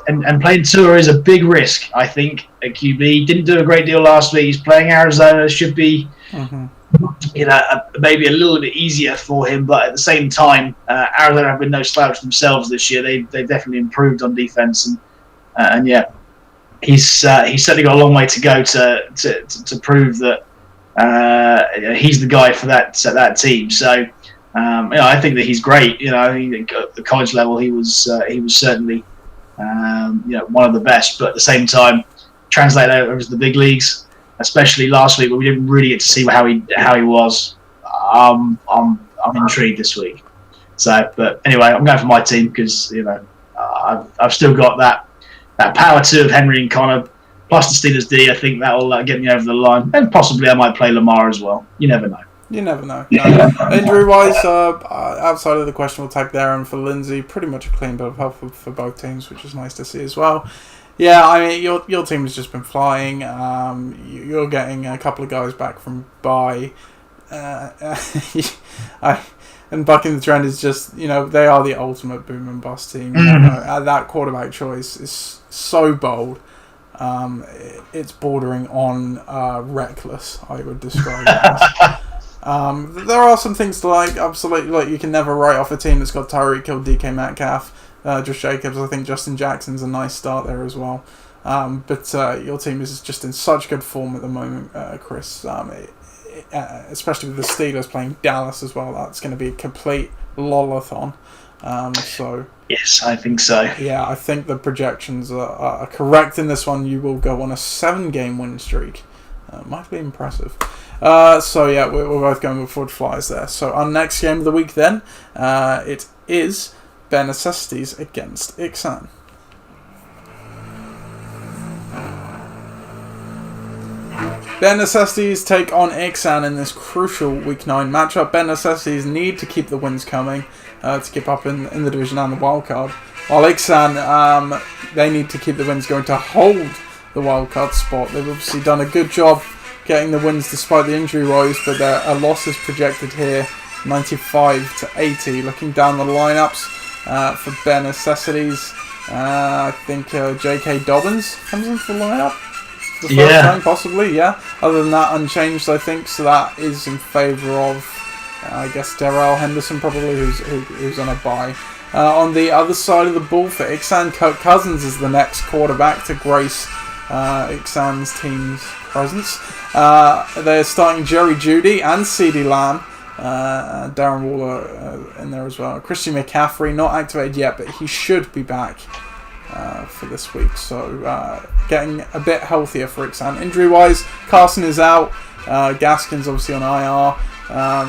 And playing Tua is a big risk, I think, at QB. Didn't do a great deal last week. He's playing Arizona. Should be, maybe a little bit easier for him. But at the same time, Arizona have been no slouch themselves this year. They've definitely improved on defense, and yeah, he's certainly got a long way to go to prove that he's the guy for that team. So I think that he's great. I think at the college level he was certainly. One of the best, but at the same time, translate over to the big leagues. especially last week where we didn't really get to see how he was. I'm intrigued this week. So, but anyway, I'm going for my team because I've still got that power 2 of Henry and Connor plus the Steelers D. I think that will get me over the line, and possibly I might play Lamar as well. You never know. You never know. Injury-wise, outside of the questionable tag there, and for Lindsay, pretty much a clean bill of health for both teams, which is nice to see as well. Yeah, I mean, your team has just been flying. You're getting a couple of guys back from bye. And bucking the trend is just, they are the ultimate boom and bust team. That quarterback choice is so bold. It's bordering on reckless, I would describe it as. There are some things to like, absolutely. Like, you can never write off a team that's got Tyreek Hill, DK Metcalf, Josh Jacobs. I think Justin Jackson's a nice start there as well. But your team is just in such good form at the moment, Chris. Especially with the Steelers playing Dallas as well. That's going to be a complete lolathon. So yes, I think so. Yeah, I think the projections are correct in this one. You will go on a 7-game win streak. Might be impressive. So yeah, we're both going with Ford Flyers there. So our next game of the week then, it is Bare Necessities against Ixan. Bare Necessities take on Ixan in this crucial Week 9 matchup. Bare Necessities need to keep the wins coming to keep up in the division and the wildcard. While Ixan, they need to keep the wins going to hold the wildcard spot. They've obviously done a good job getting the wins despite the injury woes, but a loss is projected here, 95-80. Looking down the lineups for Bare Necessities, I think J.K. Dobbins comes into the lineup. The first time, possibly, yeah. Other than that, unchanged, I think. So that is in favour of, I guess, Darrell Henderson, probably, who's on a bye. On the other side of the ball for Ixan, Kirk Cousins is the next quarterback to grace Ixan's team's presence. They're starting Jerry Jeudy and CeeDee Lamb. Darren Waller in there as well. Christian McCaffrey, not activated yet, but he should be back for this week, so getting a bit healthier for Ixan. Injury-wise, Carson is out, Gaskin's obviously on IR.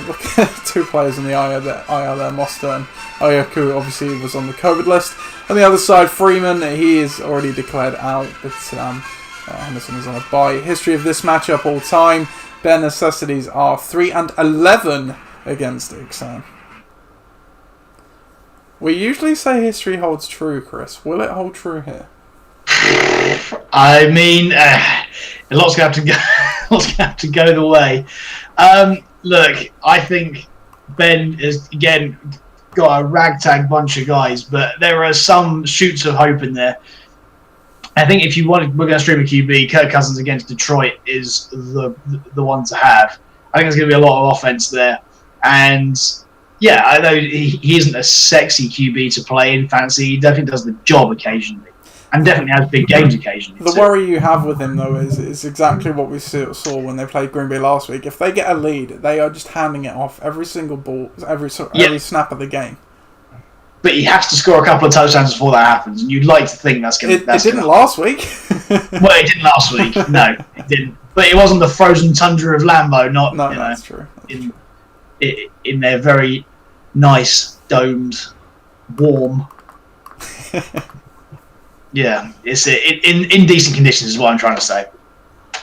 Look at 2 players on the IR there, Moster and Oyoku obviously was on the COVID list. On the other side, Freeman, he is already declared out, but Henderson is on a bye. History of this matchup all time, Bare Necessities are 3-11 against Ixan. We usually say history holds true, Chris. Will it hold true here? I mean, a lot's going to have to go the way. Look, I think Ben has again got a ragtag bunch of guys, but there are some shoots of hope in there. I think if we're going to stream a QB, Kirk Cousins against Detroit is the one to have. I think there's going to be a lot of offense there, and yeah, I know he isn't a sexy QB to play in fantasy. He definitely does the job occasionally, and definitely has big games occasionally. The worry you have with him, though, is exactly what we saw when they played Green Bay last week. If they get a lead, they are just handing it off every single ball, every snap of the game. But he has to score a couple of touchdowns before that happens, and you'd like to think that's going to... It didn't last week. Well, it didn't last week. No, it didn't. But it wasn't the frozen tundra of Lambeau, No, that's true. In their very nice, domed, warm... Yeah, it's in decent conditions is what I'm trying to say.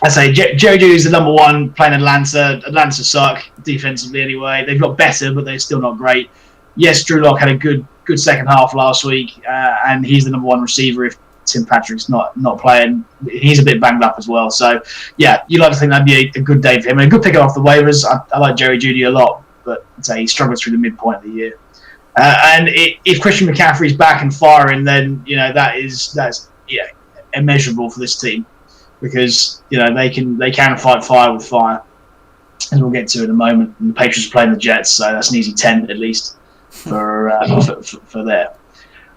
I say Jerry Jeudy is the number one playing Atlanta. Atlanta suck defensively anyway. They've got better, but they're still not great. Yes, Drew Lock had a good second half last week, and he's the number one receiver if Tim Patrick's not playing. He's a bit banged up as well. So, yeah, you'd like to think that'd be a good day for him. And a good pick off the waivers. I like Jerry Jeudy a lot, but I'd say he struggles through the midpoint of the year. And if Christian McCaffrey's back and firing, then that's immeasurable for this team, because they can fight fire with fire, as we'll get to in a moment. And the Patriots are playing the Jets, so that's an easy 10 at least for there.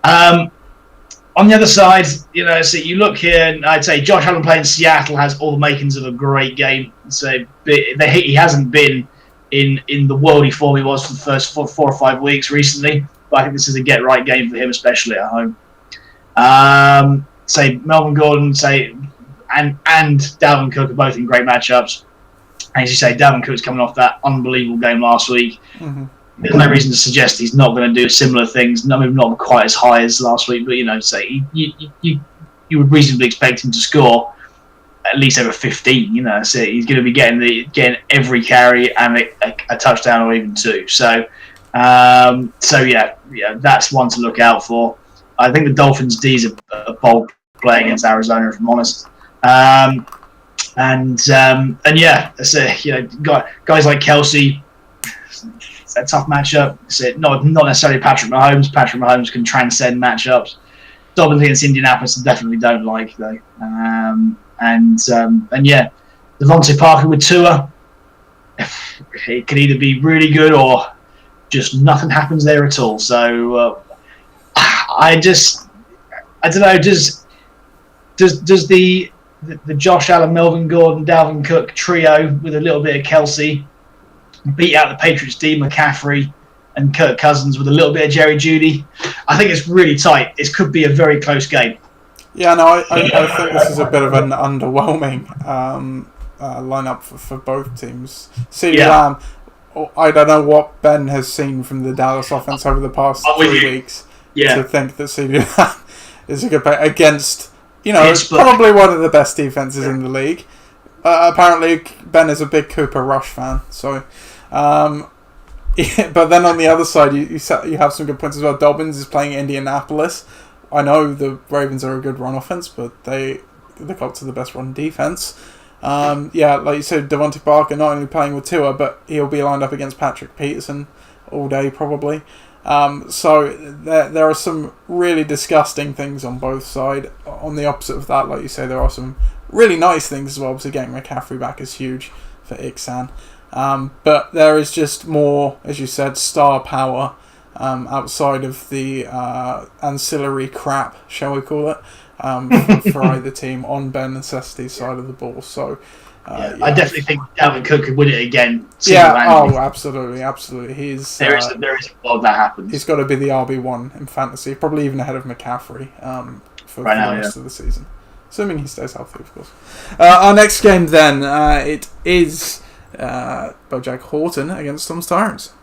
On the other side, so you look here, and I'd say Josh Allen playing Seattle has all the makings of a great game. So he hasn't been in the worldly form he was for the first 4 or 5 weeks recently, but I think this is a get-right game for him, especially at home. Say Melvin Gordon, and Dalvin Cook are both in great matchups. And as you say, Dalvin Cook's coming off that unbelievable game last week. Mm-hmm. There's no reason to suggest he's not going to do similar things. Maybe not quite as high as last week, but say you would reasonably expect him to score at least over 15. So he's going to be getting every carry and a touchdown or even 2. So that's one to look out for. I think the Dolphins' D's a bold play against Arizona, if I'm honest. Guys like Kelsey, it's a tough matchup. It's not necessarily Patrick Mahomes. Patrick Mahomes can transcend matchups. Dobbins against Indianapolis, I definitely don't like though. Devontae Parker with Tua, it can either be really good or just nothing happens there at all. So I don't know. Does the Josh Allen, Melvin Gordon, Dalvin Cook trio with a little bit of Kelsey beat out the Patriots' D, McCaffrey, and Kirk Cousins with a little bit of Jerry Jeudy? I think it's really tight. It could be a very close game. Yeah, no, I think this is a bit of an underwhelming lineup for both teams. CeeDee Lamb, I don't know what Ben has seen from the Dallas offense over the past 3 weeks to think that CeeDee Lamb is a good play against, probably one of the best defenses in the league. Apparently, Ben is a big Cooper Rush fan, so... but then on the other side, you have some good points as well. Dobbins is playing Indianapolis. I know the Ravens are a good run offense, but they got to the best run defense. Like you said, Devontae Parker not only playing with Tua, but he'll be lined up against Patrick Peterson all day probably. So there are some really disgusting things on both sides. On the opposite of that, like you say, there are some really nice things as well. Obviously, getting McCaffrey back is huge for Ixan. But there is just more, as you said, star power outside of the ancillary crap, shall we call it, for either team on Ben Necessity's side of the ball. So, I definitely think Dalvin Cook could win it again. Absolutely. There is a world that happens. He's got to be the RB1 in fantasy, probably even ahead of McCaffrey for the rest of the season, assuming he stays healthy, of course. Our next game then, it is Bojack Horton against Tom's Tyrants.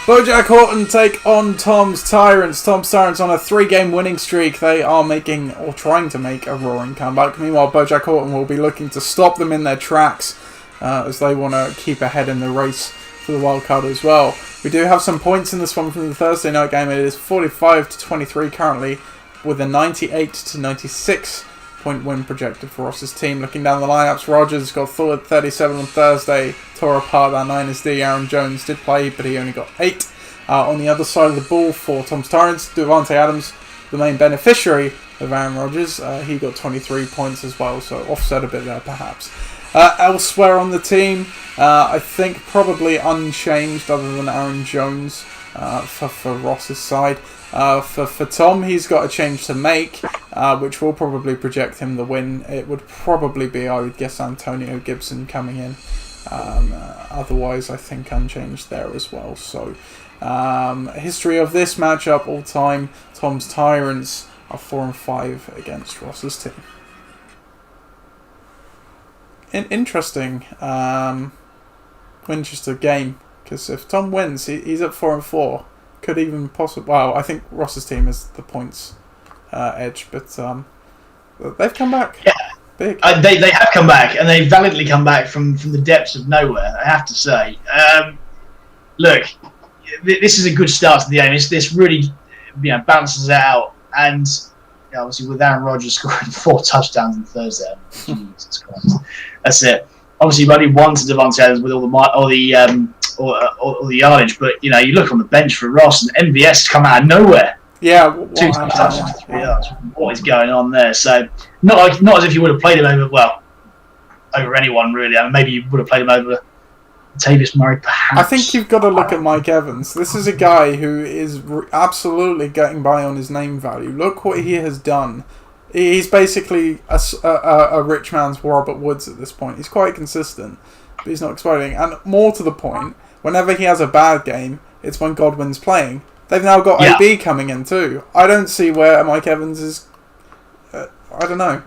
Bojack Horton take on Tom's Tyrants. Tom's Tyrants on a 3-game winning streak. They are making, or trying to make, a roaring comeback. Meanwhile, Bojack Horton will be looking to stop them in their tracks as they want to keep ahead in the race for the wild card as well. We do have some points in this one from the Thursday night game. It is 45-23 currently, with a 98-96 point win projected for Ross's team. Looking down the lineups, Rodgers got full at 37 on Thursday, tore apart that Niners D. Aaron Jones did play, but he only got 8. On the other side of the ball for Tom's Tyrants, Devontae Adams, the main beneficiary of Aaron Rodgers, he got 23 points as well, so offset a bit there perhaps. Elsewhere on the team, I think probably unchanged other than Aaron Jones for Ross's side. For Tom, he's got a change to make, which will probably project him the win. It would probably be, I would guess, Antonio Gibson coming in. Otherwise, I think unchanged there as well. So, history of this matchup all time, Tom's Tyrants are 4-5 against Ross's team. Interesting Winchester game, because if Tom wins, he's at 4-4. Could even possibly... Well, I think Ross's team has the points edge, but they've come back. Yeah, big. They have come back, and they valiantly come back from the depths of nowhere, I have to say. Look, this is a good start to the game. This really balances out, and obviously with Aaron Rodgers scoring 4 touchdowns on Thursday, Jesus Christ, that's it. Obviously, you've only won to Devontae Adams with all the yardage, but you look on the bench for Ross, and MVS has come out of nowhere. Yeah, 2 touchdowns, 3 yards. What is going on there? So not as if you would have played him over anyone really. I mean, maybe you would have played him over Latavius Murray, perhaps. I think you've got to look at Mike Evans. This is a guy who is absolutely getting by on his name value. Look what he has done. He's basically a rich man's Robert Woods at this point. He's quite consistent. but he's not exploding. And more to the point, whenever he has a bad game, it's when Godwin's playing. They've now got AB coming in too. I don't see where Mike Evans is. I don't know.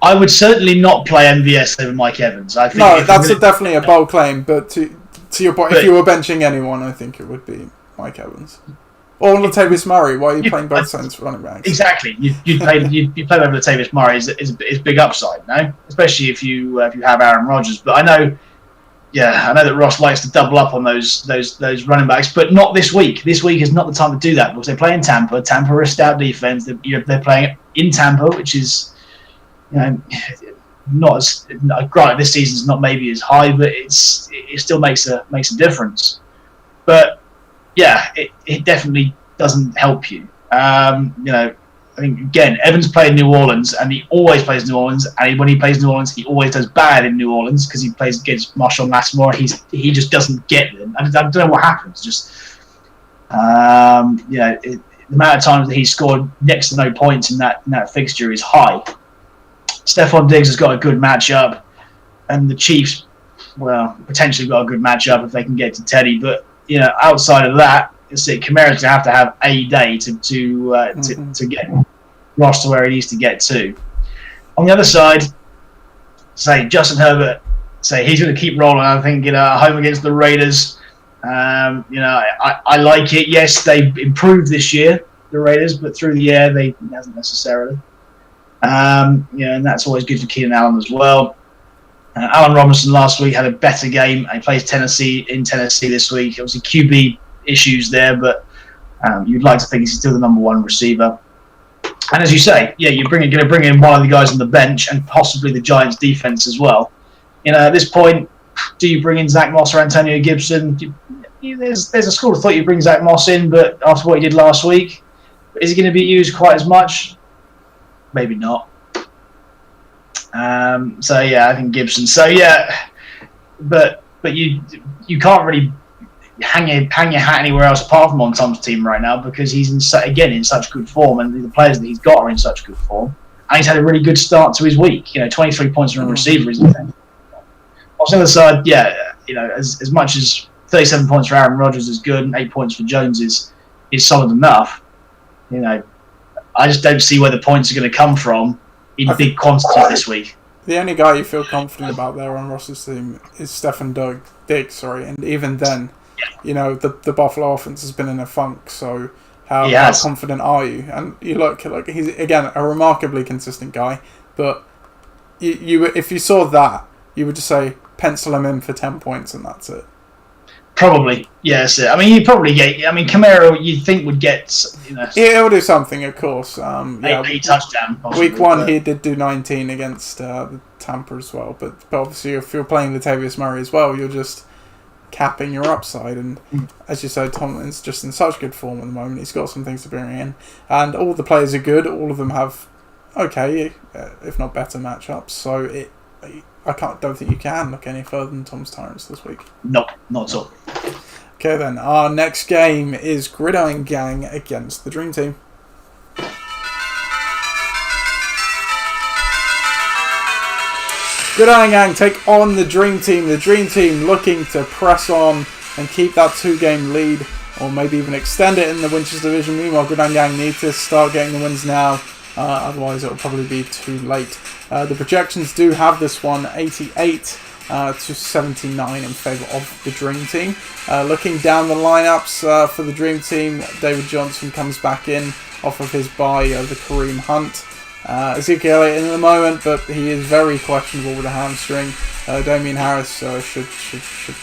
I would certainly not play MVS over Mike Evans. I think no, that's definitely a bold claim. But to your point, if you were benching anyone, I think it would be Mike Evans. Or Latavius Murray. Why are you playing both sides running backs? Exactly. You play over Latavius Murray is big upside, no? Especially if you have Aaron Rodgers. But I know that Ross likes to double up on those running backs, but not this week. This week is not the time to do that because they play in Tampa. Tampa are a stout defense. They're playing in Tampa, which is not as granted this season's not maybe as high, but it still makes a difference. But yeah, it definitely doesn't help you. I think, again, Evans played New Orleans, and he always plays New Orleans, and when he plays New Orleans, he always does bad in New Orleans because he plays against Marshall Lattimore, and he just doesn't get them. I don't know what happens. Just, the amount of times that he's scored next to no points in that fixture is high. Stephon Diggs has got a good matchup, and the Chiefs, well, potentially got a good matchup if they can get to Teddy, but, outside of that, Kamara's going to have a day to get Ross to where he needs to get to. On the other side, say Justin Herbert, he's going to keep rolling. I think home against the Raiders. I like it. Yes, they've improved this year, the Raiders, but through the air they hasn't necessarily. And that's always good for Keenan Allen as well. Allen Robinson last week had a better game. He plays Tennessee this week. Obviously QB issues there, but you'd like to think he's still the number one receiver. And as you say, you're going to bring in one of the guys on the bench and possibly the Giants defense as well. At this point, do you bring in Zach Moss or Antonio Gibson? There's a school of thought you bring Zach Moss in, but after what he did last week, is he going to be used quite as much? Maybe not. I think Gibson. But you can't really hang your hat anywhere else apart from on Tom's team right now because he's in such good form, and the players that he's got are in such good form, and he's had a really good start to his week. 23 points from a receiver is nothing. On the other side, as much as 37 points for Aaron Rodgers is good and 8 points for Jones is solid enough. I just don't see where the points are going to come from in big quantities this week. The only guy you feel confident about there on Ross's team is Stephon Diggs, and even then, the Buffalo offense has been in a funk, so how confident are you? And you look like he's, again, a remarkably consistent guy, but you if you saw that, you would just say, pencil him in for 10 points and that's it. Probably, yes. I mean, he'd probably get. I mean, Camaro, you'd think would get. He'll do something, of course. 8 touchdown. Possibly, week 1, he did do 19 against the Tampa as well. But obviously, if you're playing Latavius Murray as well, you're just capping your upside. And as you said, Tomlin's just in such good form at the moment. He's got some things to bring in, and all the players are good. All of them have if not better matchups. So don't think you can look any further than Tom's Tyrants this week. Nope, not at all. Okay then, our next game is Gridiron Gang against the Dream Team. Gridiron Gang take on the Dream Team. The Dream Team looking to press on and keep that 2-game lead, or maybe even extend it in the Winchester Division. Meanwhile, Gridiron Gang need to start getting the wins now. Otherwise, it'll probably be too late. The projections do have this one 88 to 79 in favour of the Dream Team. Looking down the lineups for the Dream Team, David Johnson comes back in off of his bye over Kareem Hunt. Ezekiel Elliott in the moment, but he is very questionable with a hamstring. Damian Harris should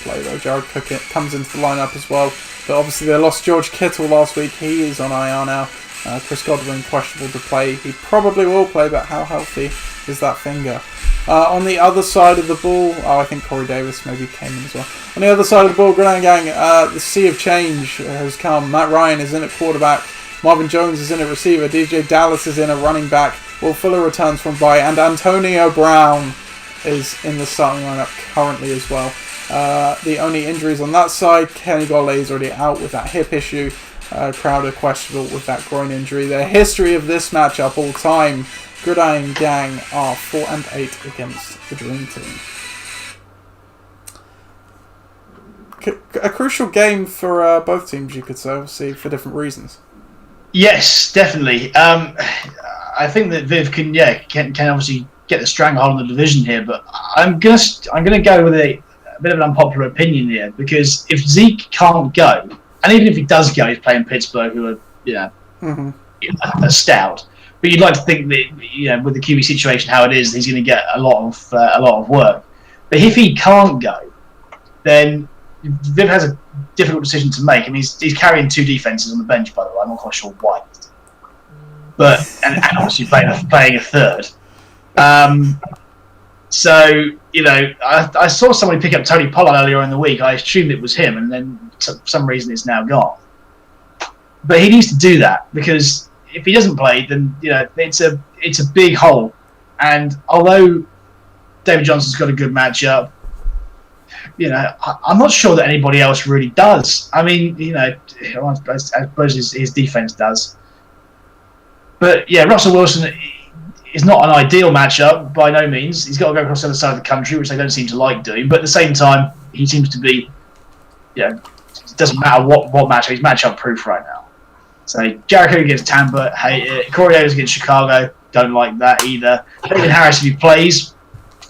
play though. Jared Cook comes into the lineup as well. But obviously they lost George Kittle last week. He is on IR now. Chris Godwin questionable to play. He probably will play, but how healthy is that finger? On the other side of the ball, I think Corey Davis maybe came in as well. On the other side of the ball, Gridiron Gang, the sea of change has come. Matt Ryan is in at quarterback. Marvin Jones is in at receiver. DJ Dallas is in at running back. Will Fuller returns from bye. And Antonio Brown is in the starting lineup currently as well. The only injuries on that side, Kenny Golladay is already out with that hip issue. Crowder questionable with that groin injury. The history of this matchup all time, Gridiron Gang are 4-8 against the Dream Team. a crucial game for both teams, you could say, obviously for different reasons. Yes, definitely. I think that Viv can obviously get the stranglehold on the division here, but I'm gonna go with a bit of an unpopular opinion here, because if Zeke can't go, and even if he does go, he's playing Pittsburgh, who are a stout. But you'd like to think that with the QB situation how it is, he's going to get a lot of work. But if he can't go, then Viv has a difficult decision to make. I mean, he's carrying 2 defenses on the bench, by the way. I'm not quite sure why, but and obviously playing a third. So I saw somebody pick up Tony Pollard earlier in the week. I assumed it was him, and then for some reason it's now gone. But he needs to do that, because if he doesn't play, then it's a big hole. And although David Johnson's got a good matchup, I'm not sure that anybody else really does. I mean, I suppose his defense does. But yeah, Russell Wilson is not an ideal matchup by no means. He's got to go across the other side of the country, which they don't seem to like doing. But at the same time, he seems to be, it doesn't matter what matchup, he's matchup proof right now. So Jericho against Tampa, hate it. Corey Davis against Chicago, don't like that either. David Harris, if he plays,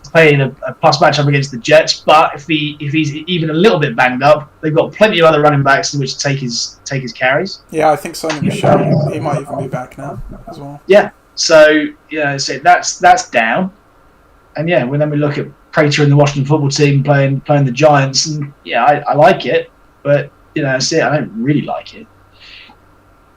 playing a plus matchup against the Jets. But if he's even a little bit banged up, they've got plenty of other running backs in which to take his carries. Yeah, I think Sonny Michel, he might even be back now as well. Yeah. So so that's down. And then we look at Prater and the Washington football team playing the Giants, and I like it, but I don't really like it.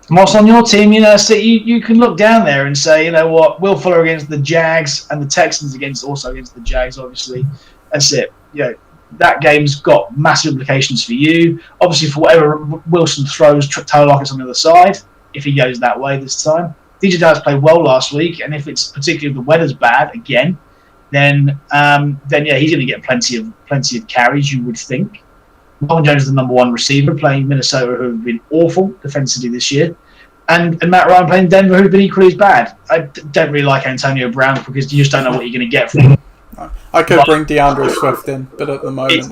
What's on your team? You can look down there and say, what, Will Fuller against the Jags and the Texans against the Jags, obviously. That's it. That game's got massive implications for you. Obviously, for whatever Wilson throws, Tyler Lockett's on the other side, if he goes that way this time. DJ Dallas played well last week, and if it's particularly if the weather's bad again, then he's going to get plenty of carries, you would think. Marvin Jones is the number 1 receiver, playing Minnesota, who have been awful defensively this year. And Matt Ryan playing Denver, who have been equally as bad. I don't really like Antonio Brown, because you just don't know what you're going to get from him. I could bring DeAndre Swift in, but at the moment...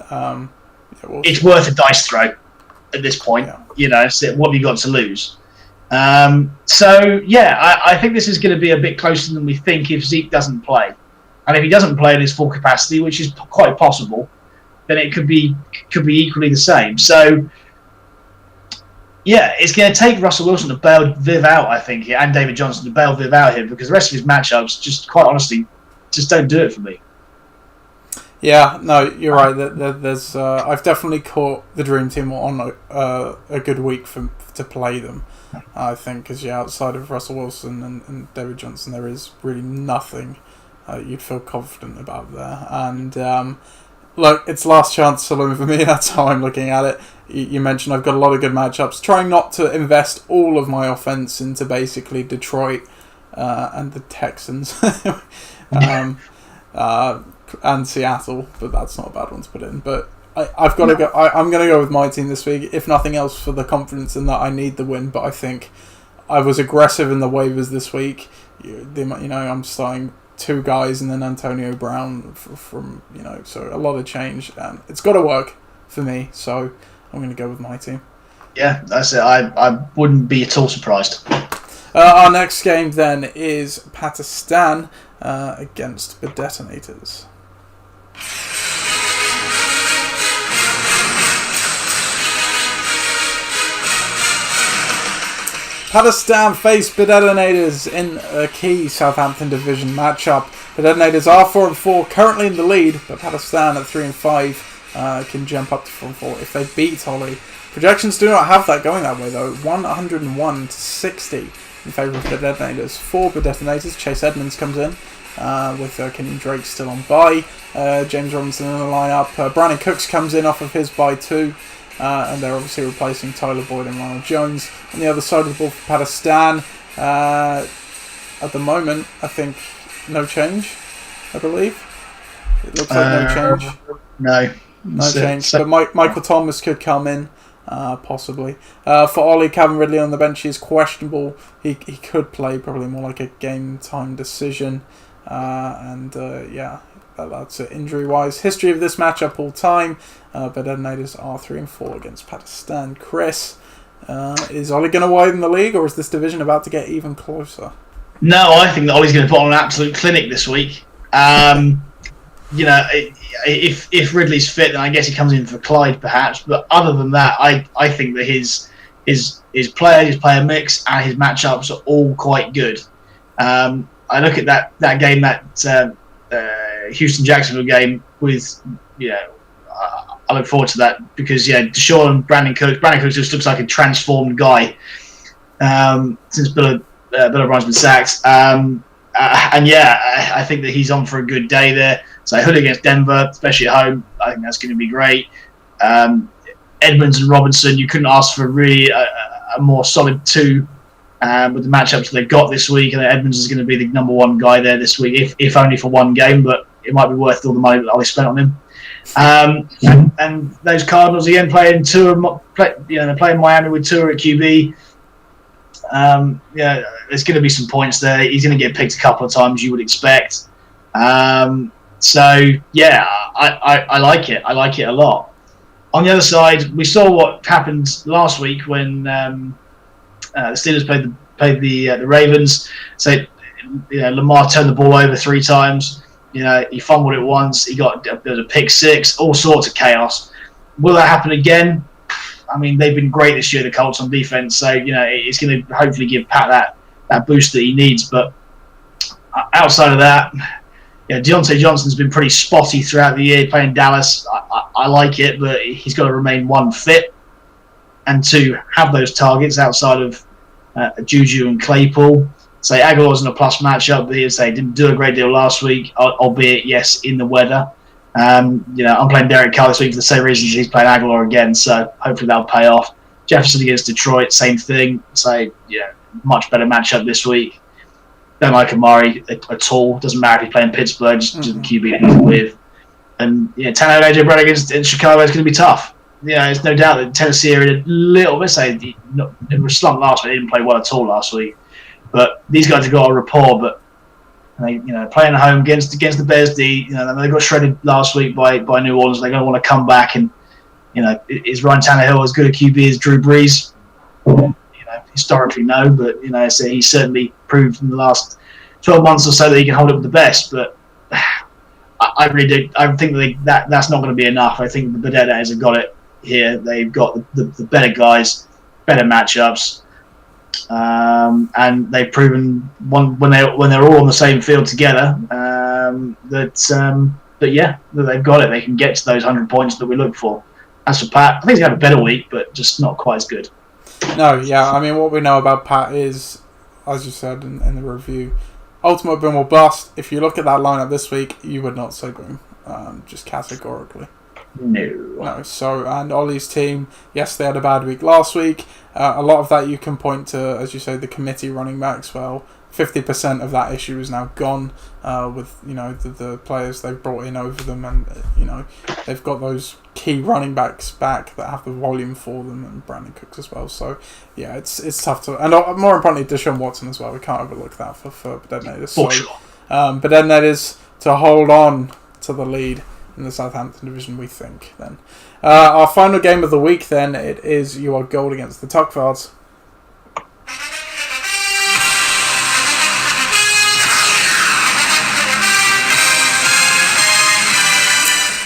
it's worth a dice throw at this point. So what have you got to lose? I think this is going to be a bit closer than we think if Zeke doesn't play. And if he doesn't play at his full capacity, which is quite possible, then it could be equally the same. So, it's going to take Russell Wilson to bail Viv out, I think, and David Johnson to bail Viv out here, because the rest of his matchups, just quite honestly, just don't do it for me. Yeah, no, you're right. There's I've definitely caught the Dream Team on a good week to play them. I think, because outside of Russell Wilson and David Johnson, there is really nothing you'd feel confident about there. And look, it's last chance saloon for me. That's how I'm looking at it. You mentioned I've got a lot of good matchups. Trying not to invest all of my offense into basically Detroit and the Texans and Seattle, but that's not a bad one to put in. But I've got to go. I'm going to go with my team this week, if nothing else, for the confidence in that I need the win. But I think I was aggressive in the waivers this week. I'm starting 2 guys and then Antonio Brown from so a lot of change, and it's got to work for me. So I'm going to go with my team. Yeah, that's it. I wouldn't be at all surprised. Our next game then is Pakistan against the Detonators. Pakistan face the Detonators in a key Southampton division matchup. The Detonators are 4-4, currently in the lead, but Pakistan at 3-5 can jump up to 4-4 if they beat Holly. Projections do not have that going that way though. 101-60 in favour of the Detonators. For the Detonators, Chase Edmonds comes in with Kenyon Drake still on bye. James Robinson in the lineup. Brandon Cooks comes in off of his bye too. And they're obviously replacing Tyler Boyd and Ronald Jones. On the other side of the ball for Pakistan, at the moment, I think no change, I believe. It looks like no change. No change. But Michael Thomas could come in, possibly. For Ollie, Calvin Ridley on the bench is questionable. He could play, probably more like a game time decision. that's it injury-wise. History of this matchup all time. Detonators are 3-4 against Pakistan. Chris, is Ollie going to widen the league, or is this division about to get even closer? No, I think that Ollie's going to put on an absolute clinic this week. If Ridley's fit, then I guess he comes in for Clyde, perhaps. But other than that, I think that his player mix, and his matchups are all quite good. I look at that game, that Houston-Jacksonville game, with I look forward to that because Deshaun and Brandon Cooks just looks like a transformed guy since Bill O'Brien's been sacked. I think that he's on for a good day there. So Hood against Denver, especially at home, I think that's going to be great. Edmonds and Robinson, you couldn't ask for really a more solid two with the matchups they've got this week. And Edmonds is going to be the number one guy there this week, if only for one game, but it might be worth all the money that Ollie spent on him. And those Cardinals again playing Tua, they're playing Miami with Tua at QB. There's going to be some points there. He's going to get picked a couple of times, you would expect. I like it. I like it a lot. On the other side, we saw what happened last week when the Steelers played the Ravens. So Lamar turned the ball over 3 times. He fumbled it once. There was a pick 6. All sorts of chaos. Will that happen again? I mean, they've been great this year, the Colts, on defense. So it's going to hopefully give Pat that boost that he needs. But outside of that, Deontay Johnson's been pretty spotty throughout the year playing Dallas. I like it, but he's got to remain 1, fit, and 2, have those targets outside of Juju and Claypool. So Aguilar's in a plus matchup, but he didn't do a great deal last week, albeit, yes, in the weather. I'm playing Derek Carr this week for the same reasons he's playing Aguilar again, so hopefully that'll pay off. Jefferson against Detroit, same thing. So, much better matchup this week. Don't like Amari at all. Doesn't matter if he's playing Pittsburgh, just the QB he's with. And Tannehill and AJ Brown against Chicago is going to be tough. There's no doubt that Tennessee are in a little bit. It was slumped last week. They didn't play well at all last week. But these guys have got a rapport. But they, playing at home against the Bears D, they got shredded last week by New Orleans. They're going to want to come back. And is Ryan Tannehill as good a QB as Drew Brees? Historically, no. But so he's certainly proved in the last 12 months or so that he can hold it with the best. But I really do. I think that's not going to be enough. I think the Benedettos have got it here. They've got the better guys, better matchups, and they've proven when they're all on the same field together that they've got it. They can get to those 100 points that we look for. As for Pat, I think he's going to have a better week, but just not quite as good. No, yeah. I mean, what we know about Pat is, as you said in the review, ultimate boom or bust. If you look at that lineup this week, you would not say boom, just categorically. No. So, and Ollie's team, yes, they had a bad week last week. A lot of that you can point to, as you say, the committee running backs. Well, 50% of that issue is now gone with the players they've brought in over them, and they've got those key running backs back that have the volume for them, and Brandon Cooks as well. So yeah, it's tough to, and more importantly, Deshaun Watson as well. We can't overlook that for Detonators. For sure. But Detonators to hold on to the lead in the Southampton division, we think. Then our final game of the week, then it is You Are Gold against the Tuckvards.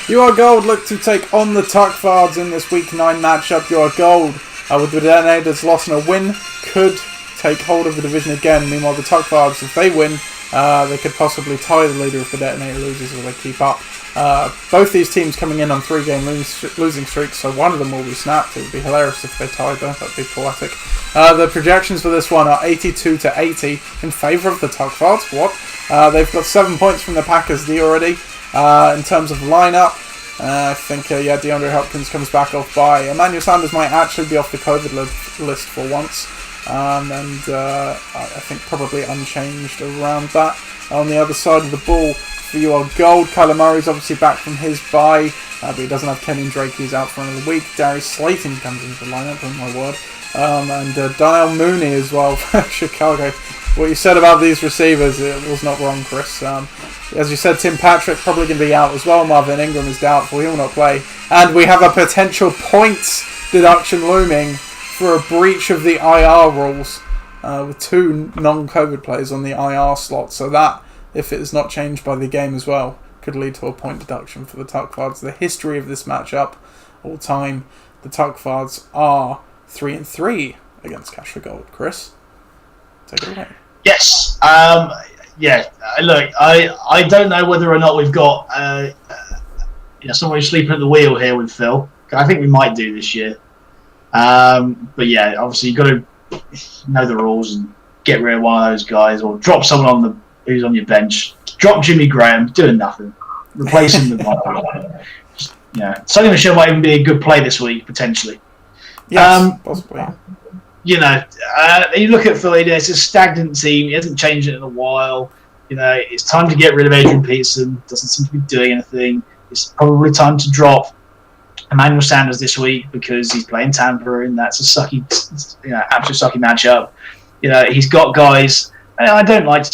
You Are Gold look to take on the Tuckvards in this Week 9 matchup. You Are Gold, with the Detonators' loss and a win, could take hold of the division again. Meanwhile, the Tuckvards, if they win, they could possibly tie the leader if the Detonator loses or they keep up. Both these teams coming in on 3-game losing streaks, so one of them will be snapped. It would be hilarious if they tied though. That would be poetic. The projections for this one are 82-80 in favour of the Tuckvards. What? They've got 7 points from the Packers D already. In terms of lineup, I think DeAndre Hopkins comes back off bye. Emmanuel Sanders might actually be off the COVID list for once, and I think probably unchanged around that. On the other side of the ball, for You Are Gold, Kyler Murray's obviously back from his bye, but he doesn't have Kenyon Drake, who's out for another week. Darius Slayton comes into the lineup, oh my word. And Donnell Mooney as well for Chicago. what you said about these receivers, it was not wrong, Chris. As you said, Tim Patrick probably going to be out as well. Marvin Ingram is doubtful. He will not play. And we have a potential points deduction looming for a breach of the IR rules with 2 non-COVID players on the IR slot. So that, if it is not changed by the game as well, could lead to a point deduction for the Tuckfards. The history of this matchup, all time, the Tuckfards are 3-3 against Cash for Gold. Chris, take it away. Yes. Look, I don't know whether or not we've got someone who's sleeping at the wheel here with Phil. I think we might do this year. But yeah, obviously you've got to know the rules and get rid of one of those guys, or drop someone who's on your bench. Drop Jimmy Graham, doing nothing. Replace him with one. Sonny Michel might even be a good play this week potentially. Yes, possibly. You look at Philly, it's a stagnant team. He hasn't changed it in a while. It's time to get rid of Adrian Peterson. Doesn't seem to be doing anything. It's probably time to drop Emmanuel Sanders this week because he's playing Tampa, and that's a sucky, absolute sucky matchup. He's got guys. I don't like to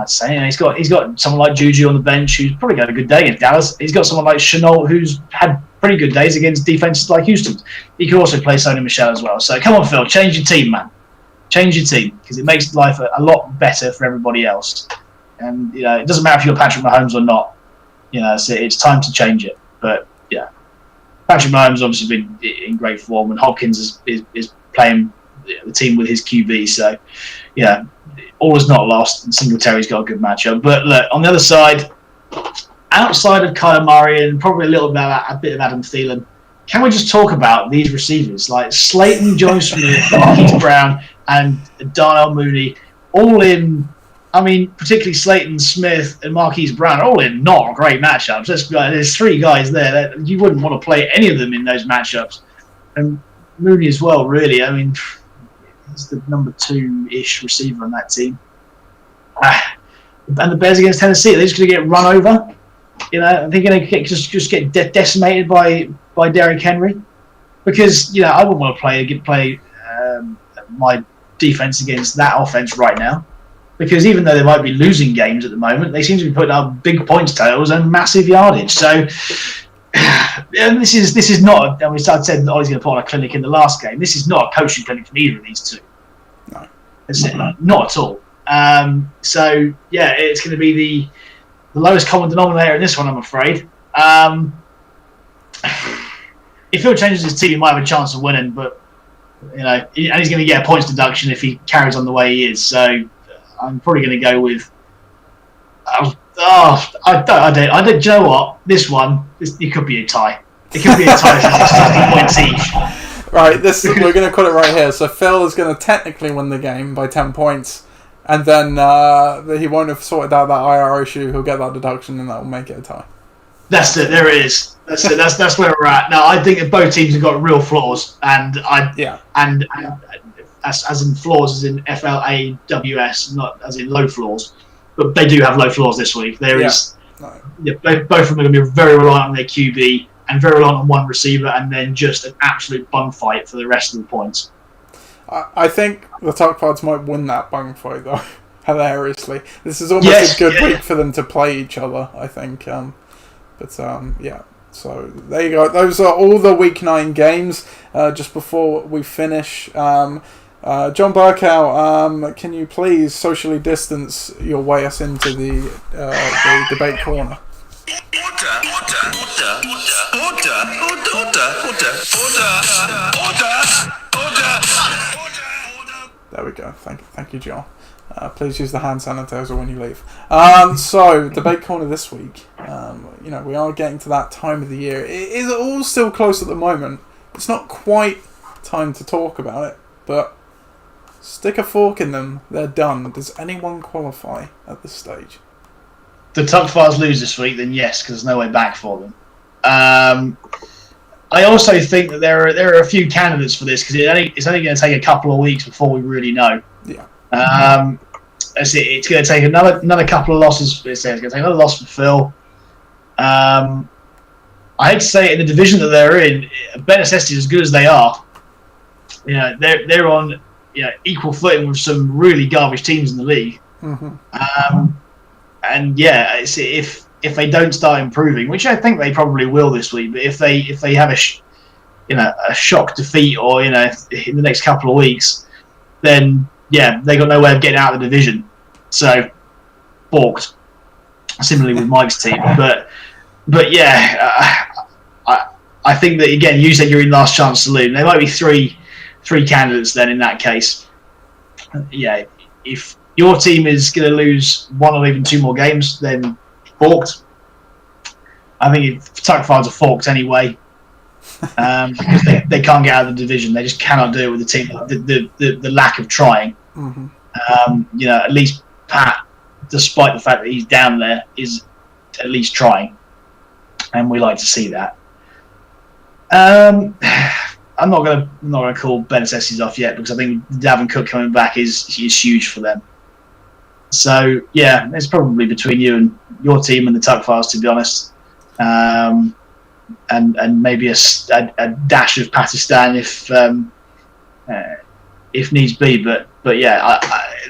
say. He's got someone like Juju on the bench who's probably got a good day against Dallas. He's got someone like Chenault who's had pretty good days against defenses like Houston. He could also play Sonny Michel as well. So come on, Phil, change your team, man. Change your team because it makes life a lot better for everybody else. And it doesn't matter if you're Patrick Mahomes or not. So it's time to change it. But yeah, Patrick Mahomes obviously been in great form, and Hopkins is playing the team with his QB. So yeah. All is not lost, and Singletary's got a good matchup. But look, on the other side, outside of Kyler Murray and probably a bit of Adam Thielen, can we just talk about these receivers like Slayton, John Smith, Marquise Brown, and Darnell Mooney, all in? I mean, particularly Slayton, Smith, and Marquise Brown, all in not great matchups. There's 3 guys there that you wouldn't want to play any of them in those matchups, and Mooney as well. Really, I mean. He's the number 2-ish receiver on that team. And the Bears against Tennessee, they're just going to get run over. They're going to just get decimated by Derrick Henry. Because, I wouldn't want to play my defense against that offense right now. Because even though they might be losing games at the moment, they seem to be putting up big points totals and massive yardage. So this is not. I said I was going to put on a clinic in the last game. This is not a coaching clinic from either of these two. No, not at all. So yeah, it's going to be the lowest common denominator in this one, I'm afraid. If Phil changes his team, he might have a chance of winning, but and he's going to get a points deduction if he carries on the way he is. So I'm probably going to go with. I don't. Do you know what? This one, it could be a tie. It could be a tie for 60 points each. Right, we're going to call it right here. So Phil is going to technically win the game by 10 points, and then he won't have sorted out that IR issue. He'll get that deduction, and that will make it a tie. That's it. There it is. That's it. That's where we're at now. I think that both teams have got real flaws, and as in flaws as in FLAWS, not as in low flaws. But they do have low floors this week. Both of them are going to be very reliant on their QB and very reliant on one receiver, and then just an absolute bung fight for the rest of the points. I think the Tuckfards might win that bung fight, though. Hilariously, this is almost a good week for them to play each other. I think, yeah. So there you go. Those are all the Week 9 games. Just before we finish. John Burkow, can you please socially distance your way us into the debate corner? There we go. Thank you, John. Please use the hand sanitizer when you leave. So, debate corner this week. We are getting to that time of the year. It is all still close at the moment. It's not quite time to talk about it, but stick a fork in them. They're done. Does anyone qualify at this stage? The Tuckfards lose this week, then yes, because there's no way back for them. I also think that there are a few candidates for this because it's only going to take a couple of weeks before we really know. Yeah. It's going to take another couple of losses. It's going to take another loss for Phil. I hate to say it, in the division that they're in, Ben necessity as good as they are. They're on equal footing with some really garbage teams in the league. And yeah, if they don't start improving, which I think they probably will this week, but if they have a shock defeat or in the next couple of weeks, then yeah, they got no way of getting out of the division. So balked. Similarly with Mike's team, but yeah, I think that again, you said you're in last chance saloon. There might be three candidates then in that case. Yeah, if your team is going to lose one or even two more games, then forked. I think Tuck Files are forked anyway, because they can't get out of the division. They just cannot do it with the team. The lack of trying. At least Pat, despite the fact that he's down there, is at least trying, and we like to see that. I'm not gonna call Benitez's off yet, because I think Davin Cook coming back is huge for them. So yeah, it's probably between you and your team and the Tuck Files, to be honest, and maybe a dash of Pakistan if needs be. But yeah,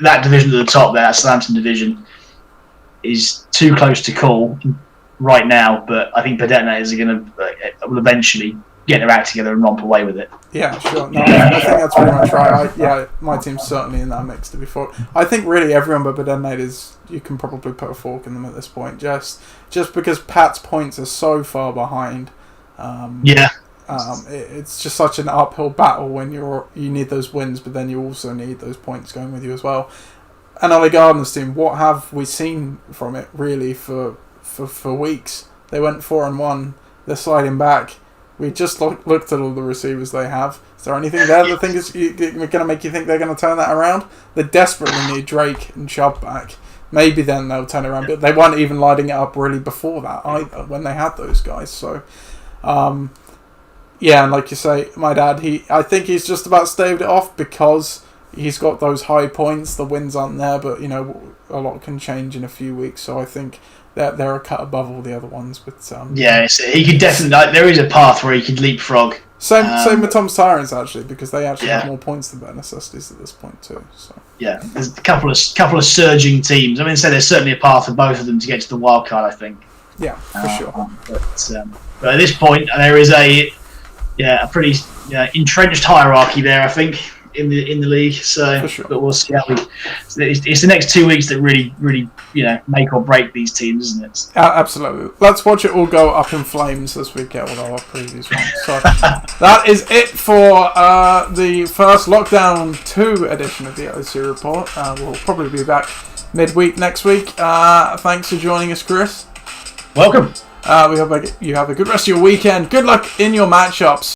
that division at the top there, that Southampton division, is too close to call right now. But I think Padetinators will eventually get their act together and romp away with it. Yeah, sure. No, I think that's pretty much right. My team's certainly in that mix, to be fair. I think really everyone but Padetinators, you can probably put a fork in them at this point, just because Pat's points are so far behind. It's just such an uphill battle when you need those wins, but then you also need those points going with you as well. And Ollie Gardner's team, what have we seen from it really for weeks? They went 4-1. They're sliding back. We just looked at all the receivers they have. Is there anything there that is going to make you think they're going to turn that around? They desperately need Drake and Chubb back. Maybe then they'll turn it around, but they weren't even lighting it up really before that either when they had those guys. So, and like you say, my dad, I think he's just about staved it off because he's got those high points. The wins aren't there, but a lot can change in a few weeks. So I think that they're a cut above all the other ones. But he could definitely. There is a path where he could leapfrog. Same with Tom's Tyrants actually, because they actually have more points than Better Necessities at this point too. So yeah, there's a couple of surging teams. I mean, so there's certainly a path for both of them to get to the wild card, I think. Yeah, for sure. But at this point, there is a pretty entrenched hierarchy there, I think, in the league. So, for sure. But we'll see how it's the next 2 weeks that really make or break these teams, isn't it? Absolutely. Let's watch it all go up in flames as we get with our previous ones. So that is it for the first Lockdown 2 edition of the LOC Report. We'll probably be back midweek next week. Thanks for joining us, Chris. Welcome. We hope you have a good rest of your weekend. Good luck in your matchups.